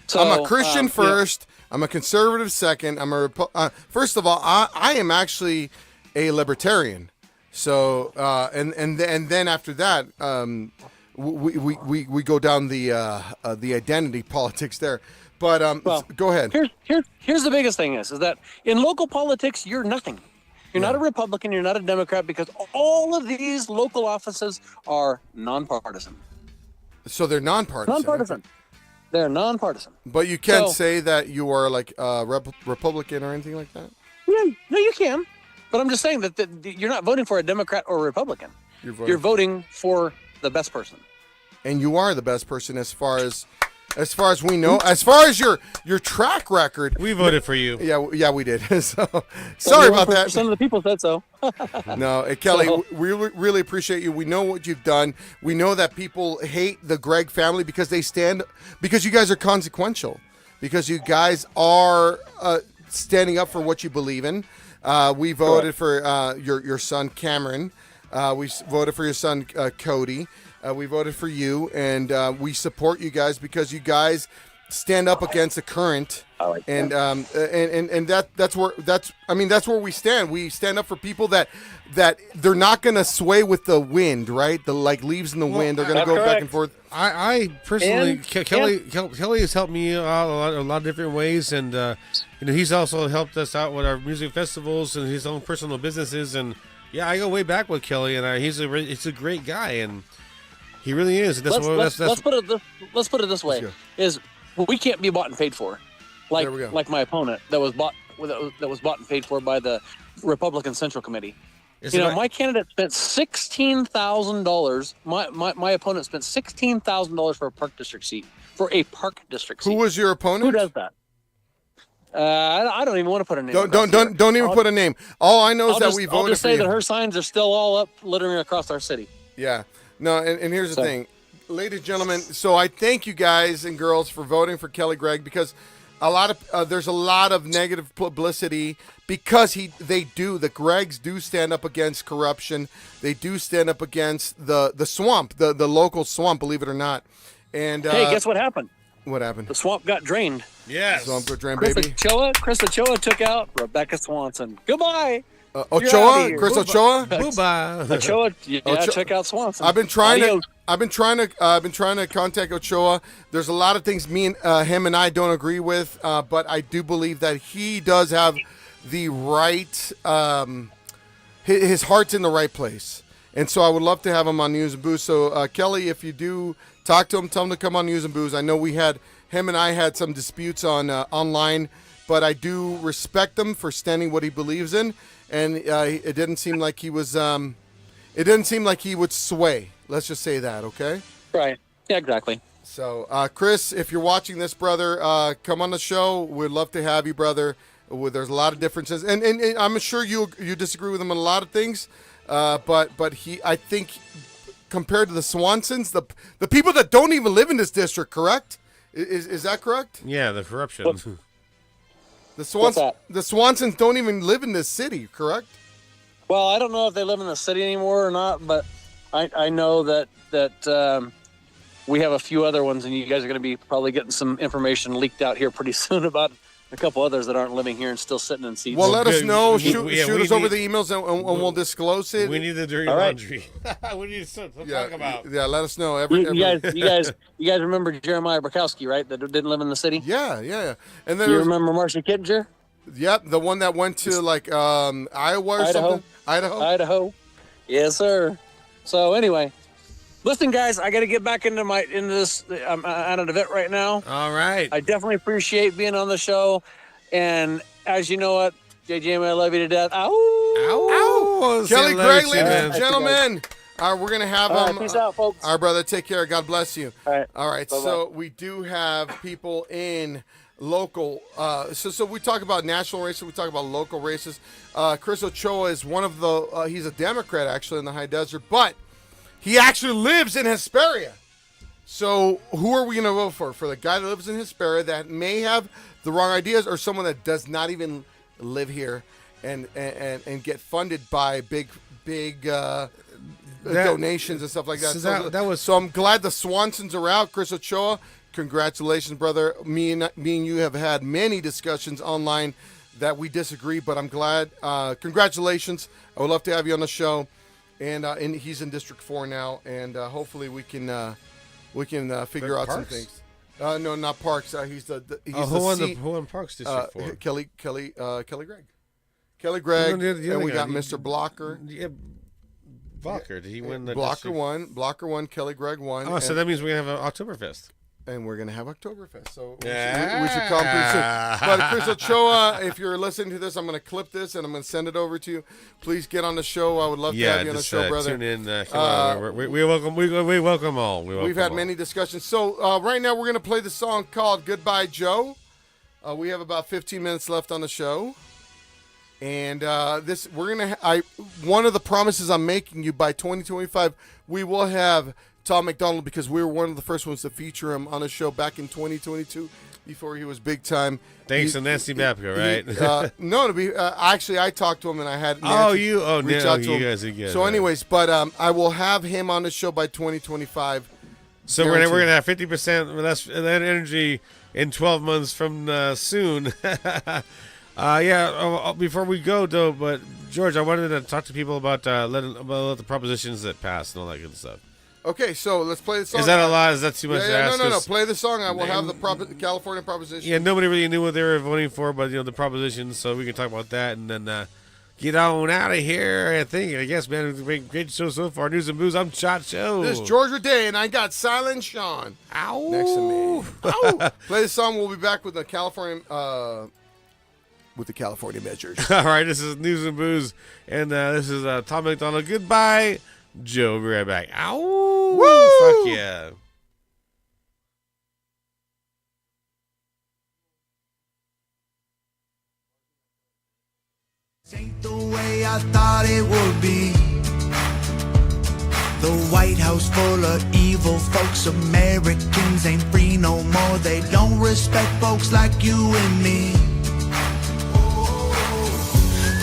So, I'm a Christian first. I'm a conservative second. First of all, I am actually a libertarian. So and then after that, we go down the identity politics there. But go ahead. Here's the biggest thing is that in local politics, you're nothing. You're not a Republican. You're not a Democrat because all of these local offices are nonpartisan. So they're nonpartisan. Nonpartisan. They're nonpartisan. But you can't say that you are like a Republican or anything like that? Yeah, no, you can. But I'm just saying that you're not voting for a Democrat or a Republican. You're voting for the best person. And you are the best person as far as we know. As far as your track record. We voted for you. Yeah, we did. So sorry about that. Some of the people said so. No, Kelly, we really appreciate you. We know what you've done. We know that people hate the Gregg family because you guys are consequential. Because you guys are standing up for what you believe in. We voted for your son Cameron. We voted for your son Cody. We voted for you, and we support you guys because you guys stand up against the current. And that's where we stand. We stand up for people that they're not going to sway with the wind, right? The leaves in the wind. They're going to go back and forth. I personally, Kelly has helped me out a lot of different ways, and he's also helped us out with our music festivals and his own personal businesses. And yeah, I go way back with Kelly, and he's a great guy, and he really is. Let's put it this way: is we can't be bought and paid for, like my opponent that was bought and paid for by the Republican Central Committee. My candidate spent $16,000. My opponent spent $16,000 for a park district seat. Who was your opponent? Who does that? I don't even want to put a name. Don't even put a name. All I know is that we voted for you. I'll just say that her signs are still all up, littering across our city. Yeah. No, and here's the thing, ladies and gentlemen. So I thank you guys and girls for voting for Kelly Gregg because there's a lot of negative publicity because the Greggs do stand up against corruption. They do stand up against the swamp, the local swamp, believe it or not. And hey, guess what happened? What happened? The swamp got drained. Yes. The swamp got drained, baby. Chris Ochoa took out Rebecca Swanson. Goodbye. Ochoa, Chris Ochoa, Bye. Ochoa, check out Swanson. I've been trying to contact Ochoa. There's a lot of things him and I don't agree with, but I do believe that he does have the right. His heart's in the right place, and so I would love to have him on News and Booze. So Kelly, if you do talk to him, tell him to come on News and Booze. I know him and I had some disputes on online, but I do respect him for standing what he believes in. And it didn't seem like he was. It didn't seem like he would sway. Let's just say that, okay? Right. Yeah, exactly. So, Chris, if you're watching this, brother, come on the show. We'd love to have you, brother. There's a lot of differences, and I'm sure you disagree with him on a lot of things. But I think compared to the Swansons, the people that don't even live in this district, correct? Is that correct? Yeah, the corruption. The Swansons don't even live in this city, correct? Well, I don't know if they live in the city anymore or not, but I know that we have a few other ones, and you guys are going to be probably getting some information leaked out here pretty soon about a couple others that aren't living here and still sitting in seats. Well, let us know. Shoot we us over need- the emails and we'll disclose it. We need the dirty All right. laundry. We need something to talk about. Yeah, let us know. You guys remember Jeremiah Burkowski, right? That didn't live in the city. Yeah. And then You remember Marcia Kittinger? Yep, the one that went to like Iowa or something. Idaho. Yes, sir. So anyway, listen, guys, I got to get back into this. I'm at an event right now. All right. I definitely appreciate being on the show, and as you know what, Jaime, I love you to death. Ow! Kelly Gray, ladies and gentlemen. We're gonna have All right, him. peace out, folks. Our brother, take care. God bless you. All right. Bye-bye. So we do have people in local. So we talk about national races. We talk about local races. Chris Ochoa is one of the. He's a Democrat actually in the high desert, but he actually lives in Hesperia. So who are we going to vote for? For the guy that lives in Hesperia that may have the wrong ideas, or someone that does not even live here and get funded by big donations and stuff like that. So I'm glad the Swansons are out. Chris Ochoa, congratulations, brother. Me and you have had many discussions online that we disagree, but I'm glad. Congratulations. I would love to have you on the show. And he's in District 4 now, and hopefully we can figure out some things. No, not Parks. He's the who won Parks District 4? Kelly Gregg. Kelly Gregg, and we got Mr. Blocker. Yeah, Blocker. Did he win the Blocker district? won. Blocker won. Kelly Gregg won. Oh, so that means we're gonna have an Oktoberfest. And we're going to have Oktoberfest. So Yeah. we should come pretty soon. But Chris Ochoa, if you're listening to this, I'm going to clip this and I'm going to send it over to you. Please get on the show. I would love to have you on the show, brother. Tune in. Come on. We welcome all. We've had many discussions. So right now we're going to play the song called Goodbye Joe. We have about 15 minutes left on the show. And one of the promises I'm making you, by 2025, we will have Tom McDonald, because we were one of the first ones to feature him on a show back in 2022 before he was big time. Thanks to Nancy Babka, right? No, actually, I talked to him and I had Nancy reach out to him. You guys. So, anyways, but I will have him on the show by 2025. So we're gonna have 50% less that energy in 12 months from soon. Before we go though, but George, I wanted to talk to people about the propositions that passed and all that good stuff. Okay, so let's play the song. Is that a lot? Is that too much to ask? No. Play the song. I will have the California proposition. Yeah, nobody really knew what they were voting for, but the propositions. So we can talk about that and then get on out of here. I guess, man, it's a great show so far. News and booze. I'm Chacho. This is George Rodez, and I got Silent Sean next to me. Ow. Play the song. We'll be back with the California measures. All right, this is News and Booze, and this is Tom McDonald. Goodbye, Joe. We'll be right back. Ow! Woo! Fuck yeah! Ain't the way I thought it would be. The White House full of evil folks. Americans ain't free no more. They don't respect folks like you and me.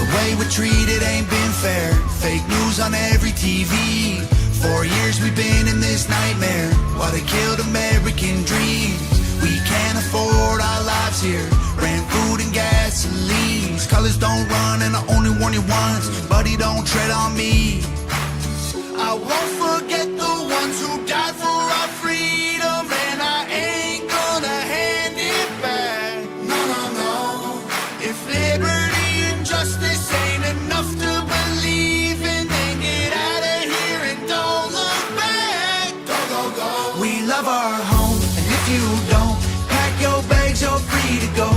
The way we're treated ain't been fair. Fake news on every TV. 4 years we've been in this nightmare while they killed American dreams. We can't afford our lives here. Rent, food, and gasoline. Colors don't run and I only warn you once. Buddy, don't tread on me. I won't forget the ones who died for our freedom, and I ain't gonna hand it back. No, no, no. If liberty and justice ain't enough to believe in, then get out of here and don't look back. Go, go, go. We love our home, and if you don't, pack your bags, you're free to go.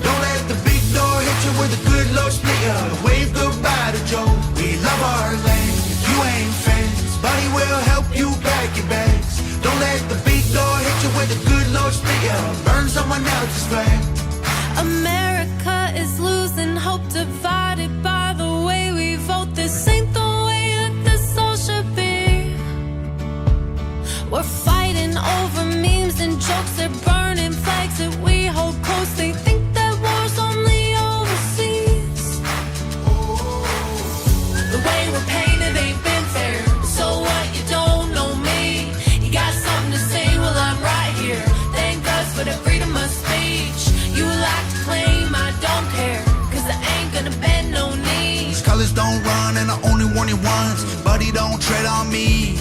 Don't let the big door hit you where the good Lord split you. Wave goodbye to Joe. We love our land. If you ain't friends, buddy, we'll don't tread on me.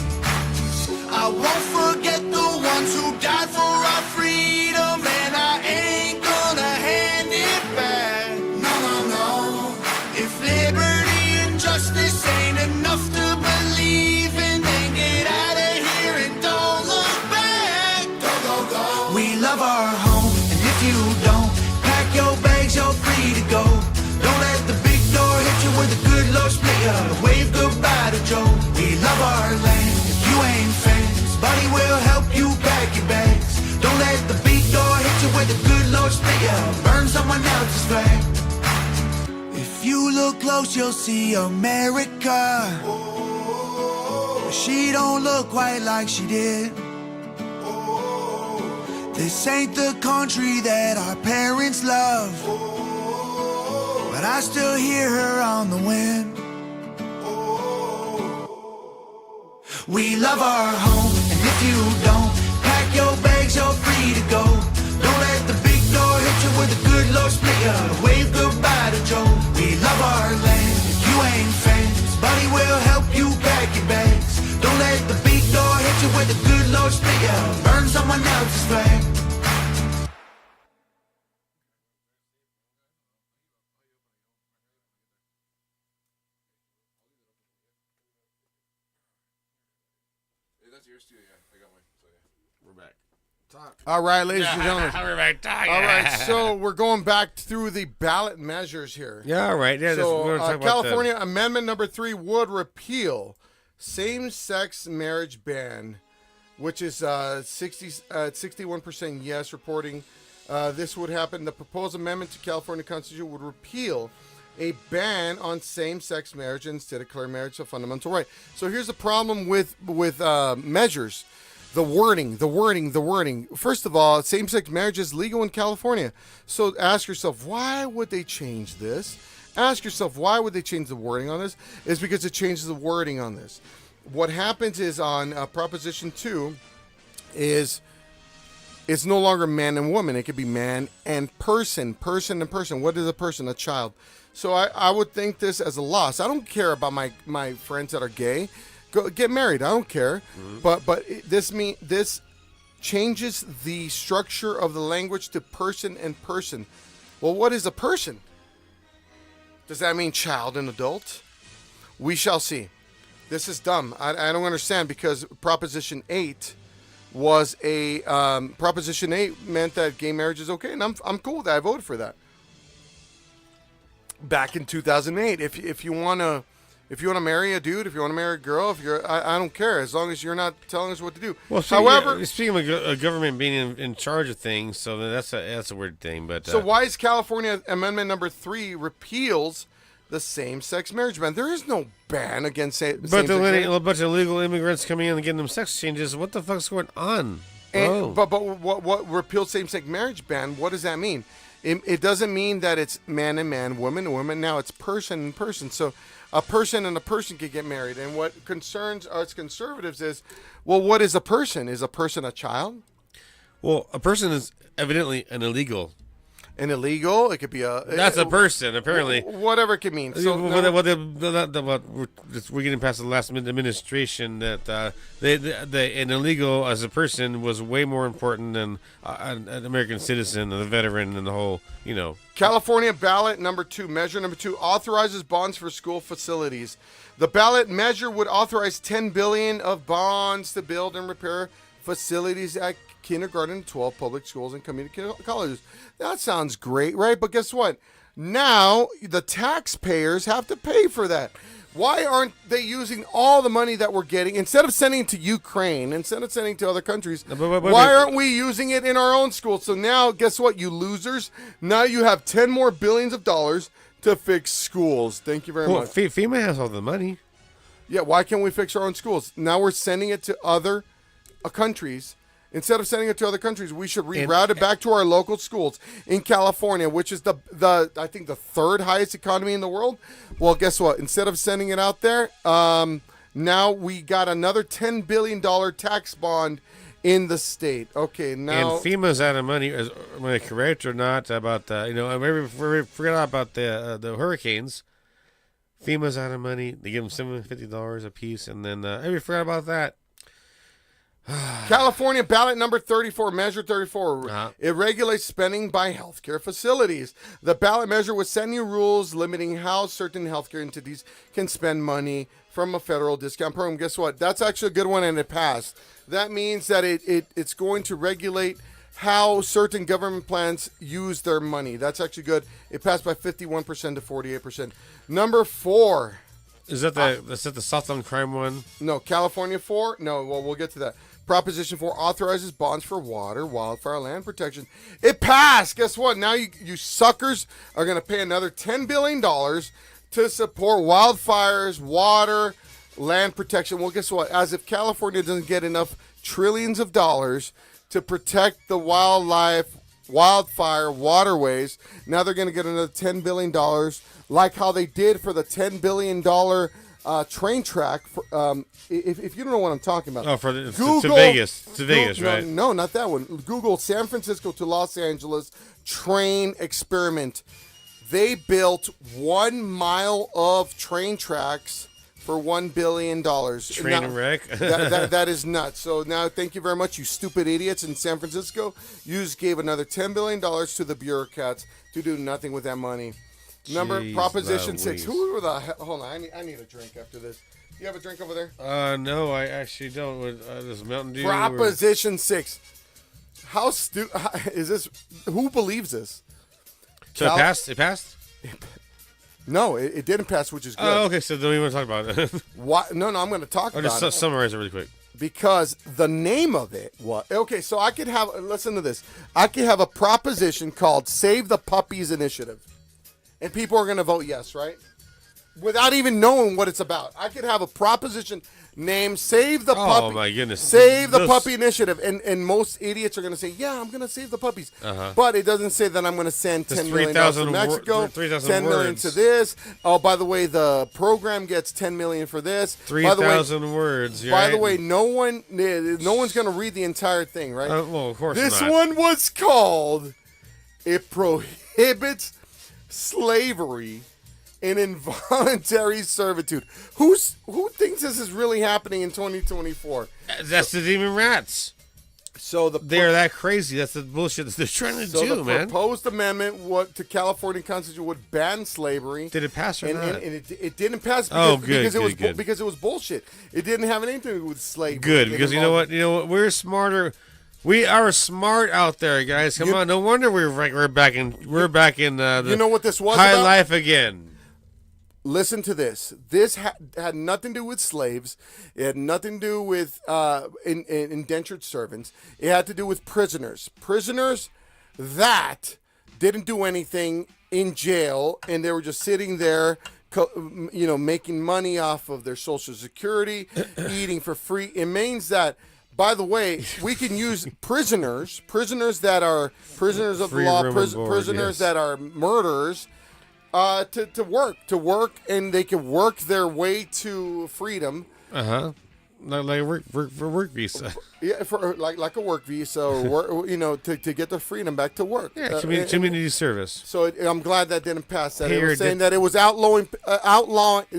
I won't forget the ones who died for our freedom, and I ain't gonna hand it back. No, no, no. If liberty and justice ain't enough to believe in, then get out of here and don't look back. Go, go, go. We love our home, and if you don't, pack your bags, you're free to go. Don't let the big door hit you with a good Lord split you. Wave goodbye to Joe. We love our land. If you ain't fans, buddy will help you pack your bags. Don't let the big door hit you with a good Lord split you. Burn someone else's flag. If you look close, you'll see America. She don't look quite like she did. This ain't the country that our parents love, but I still hear her on the wind. We love our home, and if you don't, pack your bags, you're free to go. Don't let the big door hit you with a good Lord split you. Wave goodbye to Joe. We love our land. If you ain't fans, buddy will help you pack your bags. Don't let the big door hit you with a good Lord split you. Burn someone else's flag. That's yours too, yeah. I got mine. So yeah, we're back. Talk. All right, ladies and gentlemen. We're back. Talk. All right, so we're going back through the ballot measures here. Yeah, all right. Yeah, so we're gonna talk California about Amendment number 3 would repeal same-sex marriage ban, which is 61% yes reporting. This would happen. The proposed amendment to California Constitution would repeal a ban on same-sex marriage and instead declare marriage a fundamental right. So here's the problem with measures. The wording. First of all, same-sex marriage is legal in California. So ask yourself, why would they change this? Ask yourself, why would they change the wording on this? It's because it changes the wording on this. What happens is on Proposition 2 is it's no longer man and woman. It could be man and person. What is a person? A child. So I would think this as a loss. I don't care about my friends that are gay. Go get married. I don't care. Mm-hmm. But this changes the structure of the language to person and person. Well, what is a person? Does that mean child and adult? We shall see. This is dumb. I don't understand, because Proposition 8 was a Proposition 8 meant that gay marriage is okay, and I'm cool with that. I voted for that back in 2008. If you want to marry a dude, if you want to marry a girl, I don't care, as long as you're not telling us what to do. Well, however, speaking of a government being in charge of things, so that's a weird thing. But so why is California Amendment number 3 repeals the same-sex marriage ban? There is no ban against same-sex marriage. But a bunch of illegal immigrants coming in and getting them sex changes. What the fuck's going on? But what repealed same-sex marriage ban? What does that mean? It doesn't mean that it's man and man, woman and woman. Now it's person and person. So a person and a person can get married. And what concerns us conservatives is, well, what is a person? Is a person a child? Well, a person is evidently an illegal. An illegal? It could be a... That's a person, apparently. Whatever it could mean. So, we're getting past the last administration that an illegal as a person was way more important than an American citizen and a veteran and the whole, California ballot measure number 2, authorizes bonds for school facilities. The ballot measure would authorize $10 billion of bonds to build and repair facilities at kindergarten to 12 public schools and community colleges. That sounds great, right? But guess what? Now the taxpayers have to pay for that. Why aren't they using all the money that we're getting, instead of sending it to Ukraine, instead of sending it to other countries? Why aren't we using it in our own schools? So now, guess what, you losers? Now you have 10 more billions of dollars to fix schools. Thank you very much. FEMA has all the money. Yeah, why can't we fix our own schools? Now we're sending it to other countries. Instead of sending it to other countries, we should reroute it back to our local schools in California, which is the I think the 3rd highest economy in the world. Well, guess what? Instead of sending it out there, now we got another $10 billion tax bond in the state. Okay, now... And FEMA's out of money, am I correct or not, about, I forgot about the hurricanes. FEMA's out of money. They give them $750 a piece, and then we forgot about that. California ballot number 34, measure 34. It regulates spending by healthcare facilities. The ballot measure would set new rules limiting how certain healthcare entities can spend money from a federal discount program. Guess what? That's actually a good one, and it passed. That means that it's going to regulate how certain government plans use their money. That's actually good. It passed by 51% to 48%. Number 4. Is that the soft on crime one? No, California 4? No, well, we'll get to that. Proposition 4 authorizes bonds for water, wildfire, land protection. It passed. Guess what? Now you suckers are going to pay another $10 billion to support wildfires, water, land protection. Well, guess what? As if California doesn't get enough trillions of dollars to protect the wildlife, wildfire, waterways, now they're going to get another $10 billion, like how they did for the $10 billion train track. If you don't know what I'm talking about, to Vegas, right? No, not that one. Google San Francisco to Los Angeles train experiment. They built 1 mile of train tracks for $1 billion. Train wreck. that is nuts. So now, thank you very much, you stupid idiots in San Francisco. You just gave another $10 billion to the bureaucrats to do nothing with that money. Proposition 6. Who were the hell? Hold on, I need a drink after this. You have a drink over there? No, I actually don't. This Mountain Dew. Proposition 6. How is this? Who believes this? So it passed? It passed? No, it didn't pass, which is good. Oh, okay, so don't even want to talk about it. Why? No, I'm going to talk about it. Just summarize it really quick. Because the name of it was... Okay, so I could have... Listen to this. I could have a proposition called Save the Puppies Initiative. And people are going to vote yes, right? Without even knowing what it's about. I could have a proposition named Save the Puppy. Oh, my goodness. Save the Puppy Initiative. And most idiots are going to say, yeah, I'm going to save the puppies. But it doesn't say that I'm going to send $10 million to Mexico, 10 million to this. Oh, by the way, the program gets $10 million for this. 3,000 words. By the way, no one's going to read the entire thing, right? Well, of course this not. one was called, it prohibits slavery and involuntary servitude. Who thinks this is really happening in 2024? That's the demon rats. So they're that crazy. That's the bullshit that they're trying to do, man. The proposed amendment to California Constitution would ban slavery. Did it pass or not? And it didn't pass because because it was bullshit. It didn't have anything to do with slavery. Good, because you know what? We're smarter. We are smart out there, guys. Come on. No wonder we're back in the you know what this was high about? life again. Listen to this. This had nothing to do with slaves. It had nothing to do with indentured servants. It had to do with prisoners. Prisoners that didn't do anything in jail, and they were just sitting there, making money off of their Social Security, eating for free. It means that, by the way, we can use prisoners that are prisoners of the law, prisoners that are murderers, to work, and they can work their way to freedom. Like work visa. Yeah, for like a work visa, or to get the freedom back to work. Yeah, community service. So I'm glad that didn't pass that. It was saying that it was outlawing.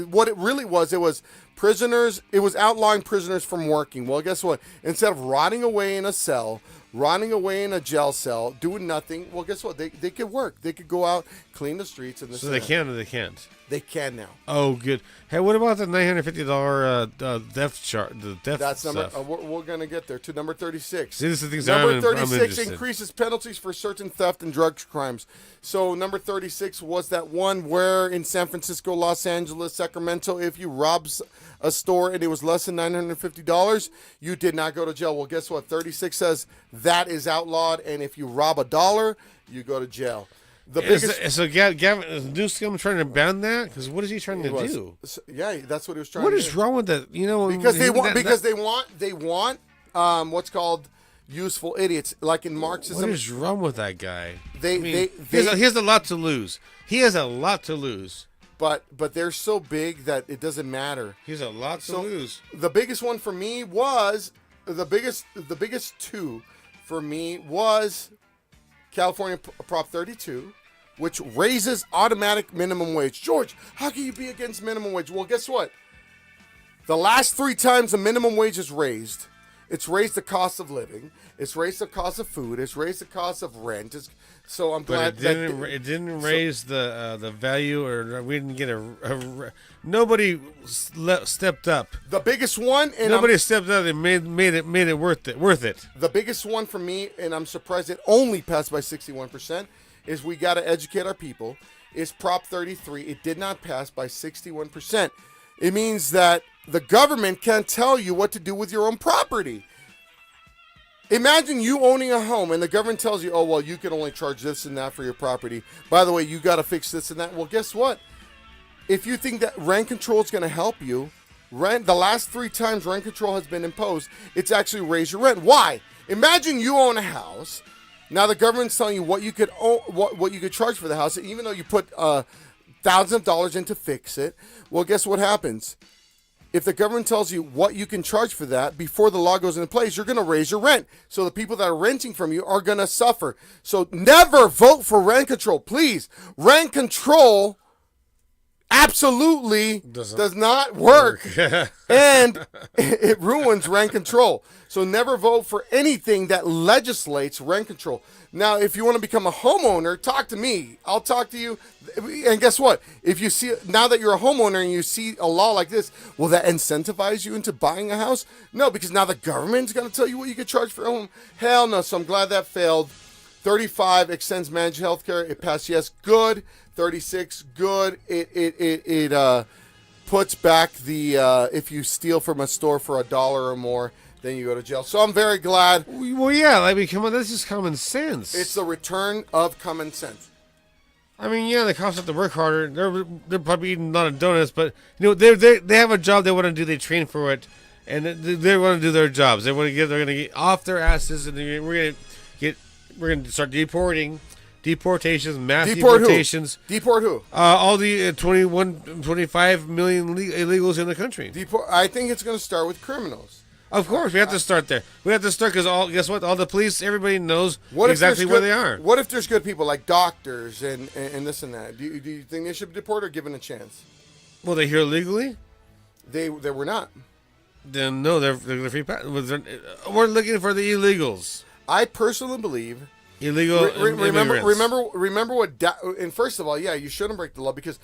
What it really was, it was prisoners. It was outlawing prisoners from working. Well, guess what? Instead of rotting away in a cell, rotting away in a jail cell, doing nothing. Well, guess what? They could work. They could go out, clean the streets. So they can or they can't? They can now. Oh, good. Hey, what about the $950 theft chart? That's number. We're gonna get there to number 36. See, this is the things number I'm 36 increases penalties for certain theft and drug crimes. So number 36 was that one where in San Francisco, Los Angeles, Sacramento, if you rob a store and it was less than $950, you did not go to jail. Well, guess what? 36 says that is outlawed, and if you rob $1, you go to jail. Gavin Newsom trying to ban that? Because what is he trying to do? Yeah, that's what he was trying to do. What is wrong with that? Because they want what's called useful idiots, like in Marxism. What is wrong with that guy? He has a lot to lose. He has a lot to lose. But they're so big that it doesn't matter. He has a lot to lose. The biggest one for me was the biggest two for me was California Prop 32, which raises automatic minimum wage. George, how can you be against minimum wage? Well, guess what? The last 3 times the minimum wage is raised, it's raised the cost of living, it's raised the cost of food, it's raised the cost of rent. So I'm glad it didn't raise the value, or we didn't get nobody stepped up. The biggest one, and nobody stepped up and made it worth it. The biggest one for me, and I'm surprised it only passed by 61%, is we got to educate our people. Is Prop 33? It did not pass by 61%. It means that the government can't tell you what to do with your own property. Imagine you owning a home and the government tells you, oh, well, you can only charge this and that for your property. By the way, you got to fix this and that. Well, guess what? If you think that rent control is going to help you, the last 3 times rent control has been imposed, it's actually raised your rent. Why? Imagine you own a house. Now the government's telling you what you could what you could charge for the house, even though you put thousands of dollars in to fix it. Well, guess what happens? If the government tells you what you can charge for that before the law goes into place, you're going to raise your rent. So the people that are renting from you are going to suffer. So never vote for rent control, please. Rent control absolutely does not work. And it ruins rent control. So never vote for anything that legislates rent control. Now, if you want to become a homeowner, talk to me. I'll talk to you. And guess what? If you see, now that you're a homeowner and you see a law like this, will that incentivize you into buying a house? No, because now the government's going to tell you what you can charge for a home. Hell no. So I'm glad that failed. 35 extends managed health care. It passed yes. Good. 36 good. It puts back the if you steal from a store for $1 or more, then you go to jail. So I'm very glad. Well, yeah, I mean, come on, that's just common sense. It's the return of common sense. I mean, yeah, the cops have to work harder. They're probably eating a lot of donuts, but you know, they have a job they want to do. They train for it, and they want to do their jobs. They're going to get off their asses, and we're going to start deportations, mass deportations. Deport who? All the 25 million illegals in the country. I think it's going to start with criminals. Of course, we have to start there. We have to start because guess what? All the police, everybody knows exactly where they are. What if there's good people like doctors and this and that? Do you think they should be deported or given a chance? Well, they're here illegally? They were not. Then no, they're free. We're looking for the illegals. I personally believe illegal. Remember what? And first of all, yeah, you shouldn't break the law because.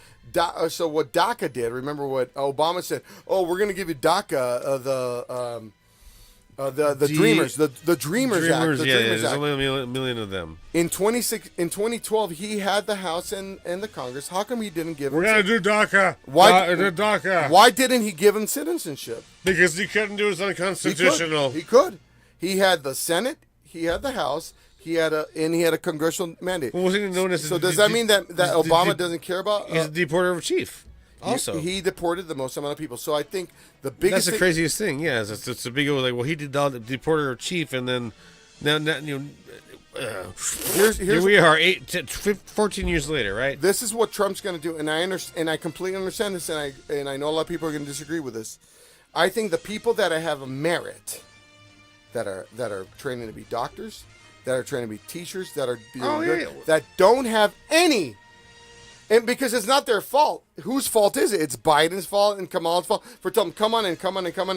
So what DACA did? Remember what Obama said? Oh, we're going to give you DACA, the Dreamers, the Dreamers Act. There's only a million of them. In 2012, he had the House and the Congress. How come he didn't give? We're going to do DACA. DACA. Why didn't he give him citizenship? Because he couldn't do it. It's unconstitutional. He could. He had the Senate. He had the House. He had a congressional mandate. Well, wasn't he known as does that mean that Obama doesn't care about? He's the deporter of chief. Also, he deported the most amount of people. So I think the biggest. That's the craziest thing. Yeah, it's a big like. Well, he did all the deporter of chief, and then now you know. Here we are, 14 years later, right? This is what Trump's going to do, and I understand, and I completely understand this, and I know a lot of people are going to disagree with this. I think the people that have a merit, that are training to be doctors, that are trying to be teachers, that are that don't have any, and because it's not their fault. Whose fault is it? It's Biden's fault and Kamala's fault for telling them, come on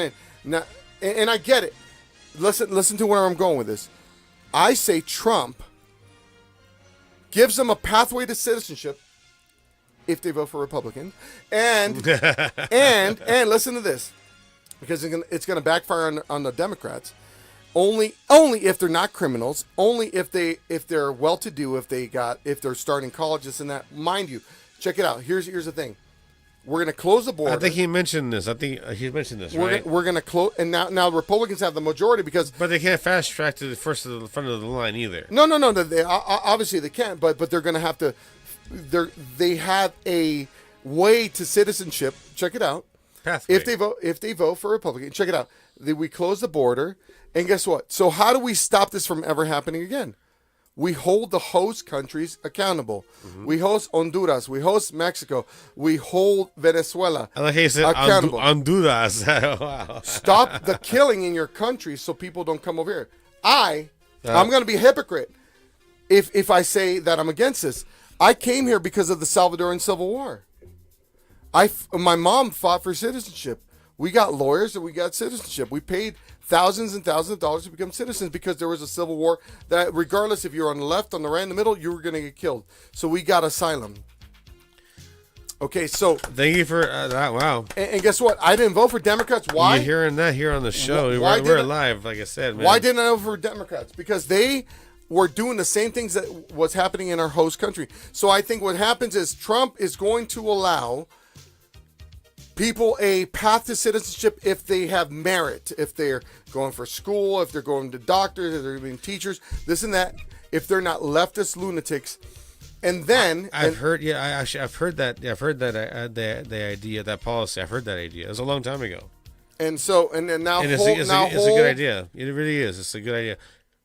in. Now, and I get it. Listen to where I'm going with this. I say Trump gives them a pathway to citizenship if they vote for Republicans, and listen to this, because it's going to backfire on the Democrats. Only if they're not criminals. Only if they're well-to-do. If they're starting colleges and that. Mind you, check it out. Here's the thing. We're going to close the border. I think he mentioned this. Right? We're going to close, and now Republicans have the majority but they can't fast track to the front of the line either. No. They, obviously they can't. But they're going to have to. They have a way to citizenship. Check it out. Pathway. If they vote for Republican, check it out. We close the border. And guess what? So how do we stop this from ever happening again? We hold the host countries accountable. Mm-hmm. We host Honduras. We host Mexico. We hold Venezuela I like how you said accountable. Honduras. Wow. Stop the killing in your country so people don't come over here. I'm going to be a hypocrite if I say that I'm against this. I came here because of the Salvadoran Civil War. My mom fought for citizenship. We got lawyers and we got citizenship. We paid thousands and thousands of dollars to become citizens because there was a civil war that regardless if you're on the left, on the right, in the middle, you were going to get killed. So we got asylum. Okay, so thank you for that. Wow. And guess what? I didn't vote for Democrats. Why? You're hearing that here on the show. We're live, like I said, man. Why didn't I vote for Democrats? Because they were doing the same things that was happening in our host country. So I think what happens is Trump is going to allow people a path to citizenship if they have merit, if they're going for school, if they're going to doctors, if they're being teachers, this and that, if they're not leftist lunatics. And then I've heard that the idea, that policy. I've heard that idea. It was a long time ago. And so now it's a good idea. It really is. It's a good idea.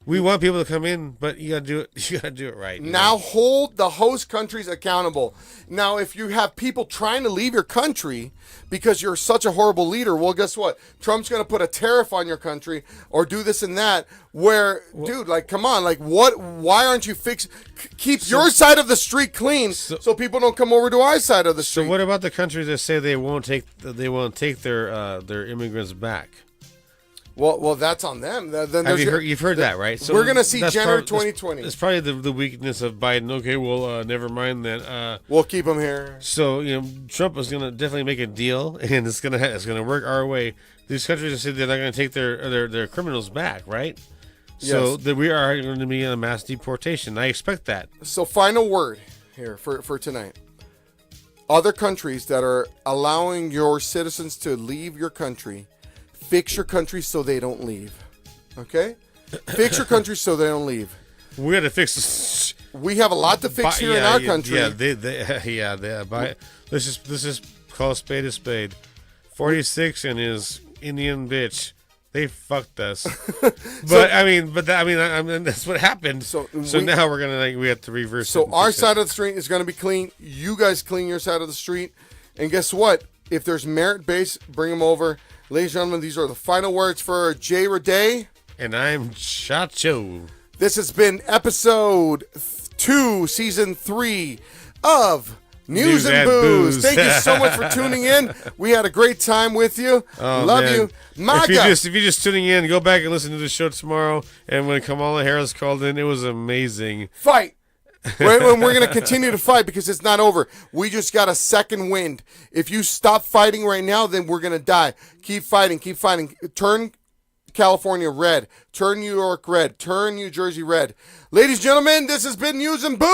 We want people to come in, but you gotta do it. You gotta do it right. Now hold the host countries accountable. Now, if you have people trying to leave your country because you're such a horrible leader, well, guess what? Trump's gonna put a tariff on your country or do this and that. Where, dude, like, come on, like, what? Why aren't you keep your side of the street clean so people don't come over to our side of the street? So, what about the countries that say they won't take their immigrants back? Well, that's on them. Then you've heard that, right? So we're going to see January 2020. That's probably the weakness of Biden. Okay, well, never mind then. We'll keep them here. So Trump is going to definitely make a deal, and it's going to work our way. These countries have said they're not going to take their criminals back, right? So that we are going to be in a mass deportation. I expect that. So final word here for tonight. Other countries that are allowing your citizens to leave your country, fix your country so they don't leave. Okay? Fix your country so they don't leave. We got to fix this. We have a lot to fix here in our country. Let's just call a spade. 46 and his Indian bitch. They fucked us. But that's what happened. So now we have to reverse it. So our side of the street is going to be clean. You guys clean your side of the street. And guess what? If there's merit base, bring them over. Ladies and gentlemen, these are the final words for Jay Rodez. And I'm Chacho. This has been episode 2, season 3 of News and Booze. Thank you so much for tuning in. We had a great time with you. Love you. MAGA. If you're just tuning in, go back and listen to the show tomorrow. And when Kamala Harris called in, it was amazing. Fight. We're going to continue to fight because it's not over. We just got a second wind. If you stop fighting right now, then we're going to die. Keep fighting. Keep fighting. Turn California red. Turn New York red. Turn New Jersey red. Ladies and gentlemen, this has been News and Booze.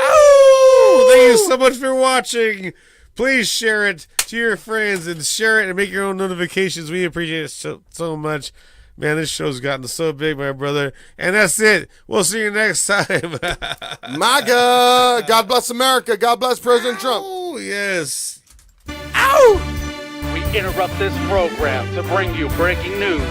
Ow! Thank you so much for watching. Please share it to your friends and share it and make your own notifications. We appreciate it so much. Man, this show's gotten so big, my brother. And that's it. We'll see you next time. MAGA. God bless America. God bless President Trump. Oh, yes. Ow! We interrupt this program to bring you breaking news.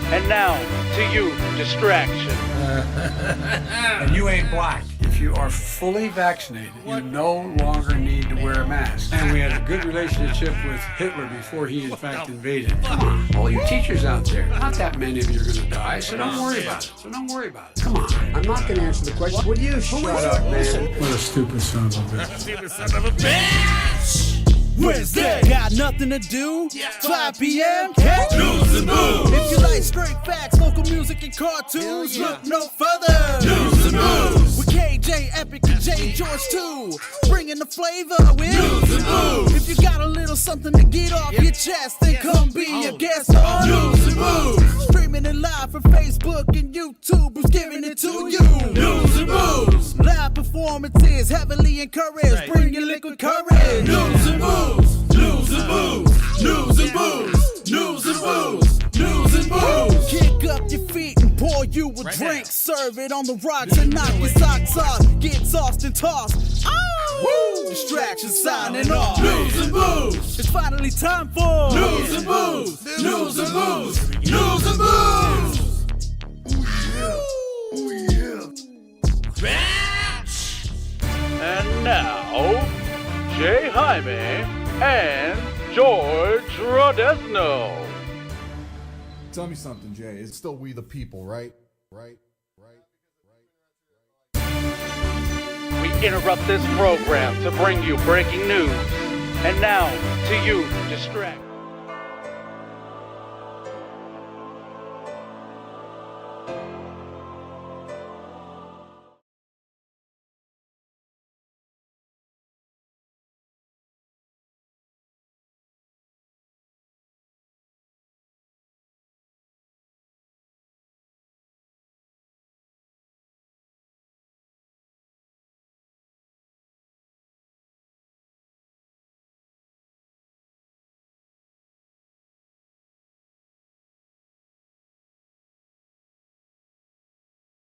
And now, to you, distraction. And you ain't black. If you are fully vaccinated, you no longer need to wear a mask. And we had a good relationship with Hitler before he, in fact, invaded. Come on, all you teachers out there, not that many of you are going to die, so don't worry about it. Come on. I'm not going to answer the question. Will you shut up, man? What a stupid son of a bitch! Wednesday, got nothing to do? 5 p.m. catch News and Booze. If you like straight facts, local music, and cartoons, look no further. News and Booze. With KJ, Epic, and J. George too, bringing the flavor with News and Booze. If you got a little something to get off your chest, then come be a guest on News and Booze. Streaming it live from Facebook and YouTube, who's giving it to you. News and Booze. Live performances heavily encouraged. Bring your liquid courage. News and Booze. News and Booze. News and Booze. News and Booze. News and Booze. Kick up your feet and pour you a drink. Serve it on the rocks and knock your socks off. Get tossed and tossed. Oh! Woo! Distraction signing off. News and Booze. It's finally time for News and Booze. News and Booze. News and Booze. Oh yeah. And now, Jay Jaime and George Rodez. Tell me something, Jay. It's still we the people, right? Right? interrupt this program to bring you breaking news. And now, to you, distract.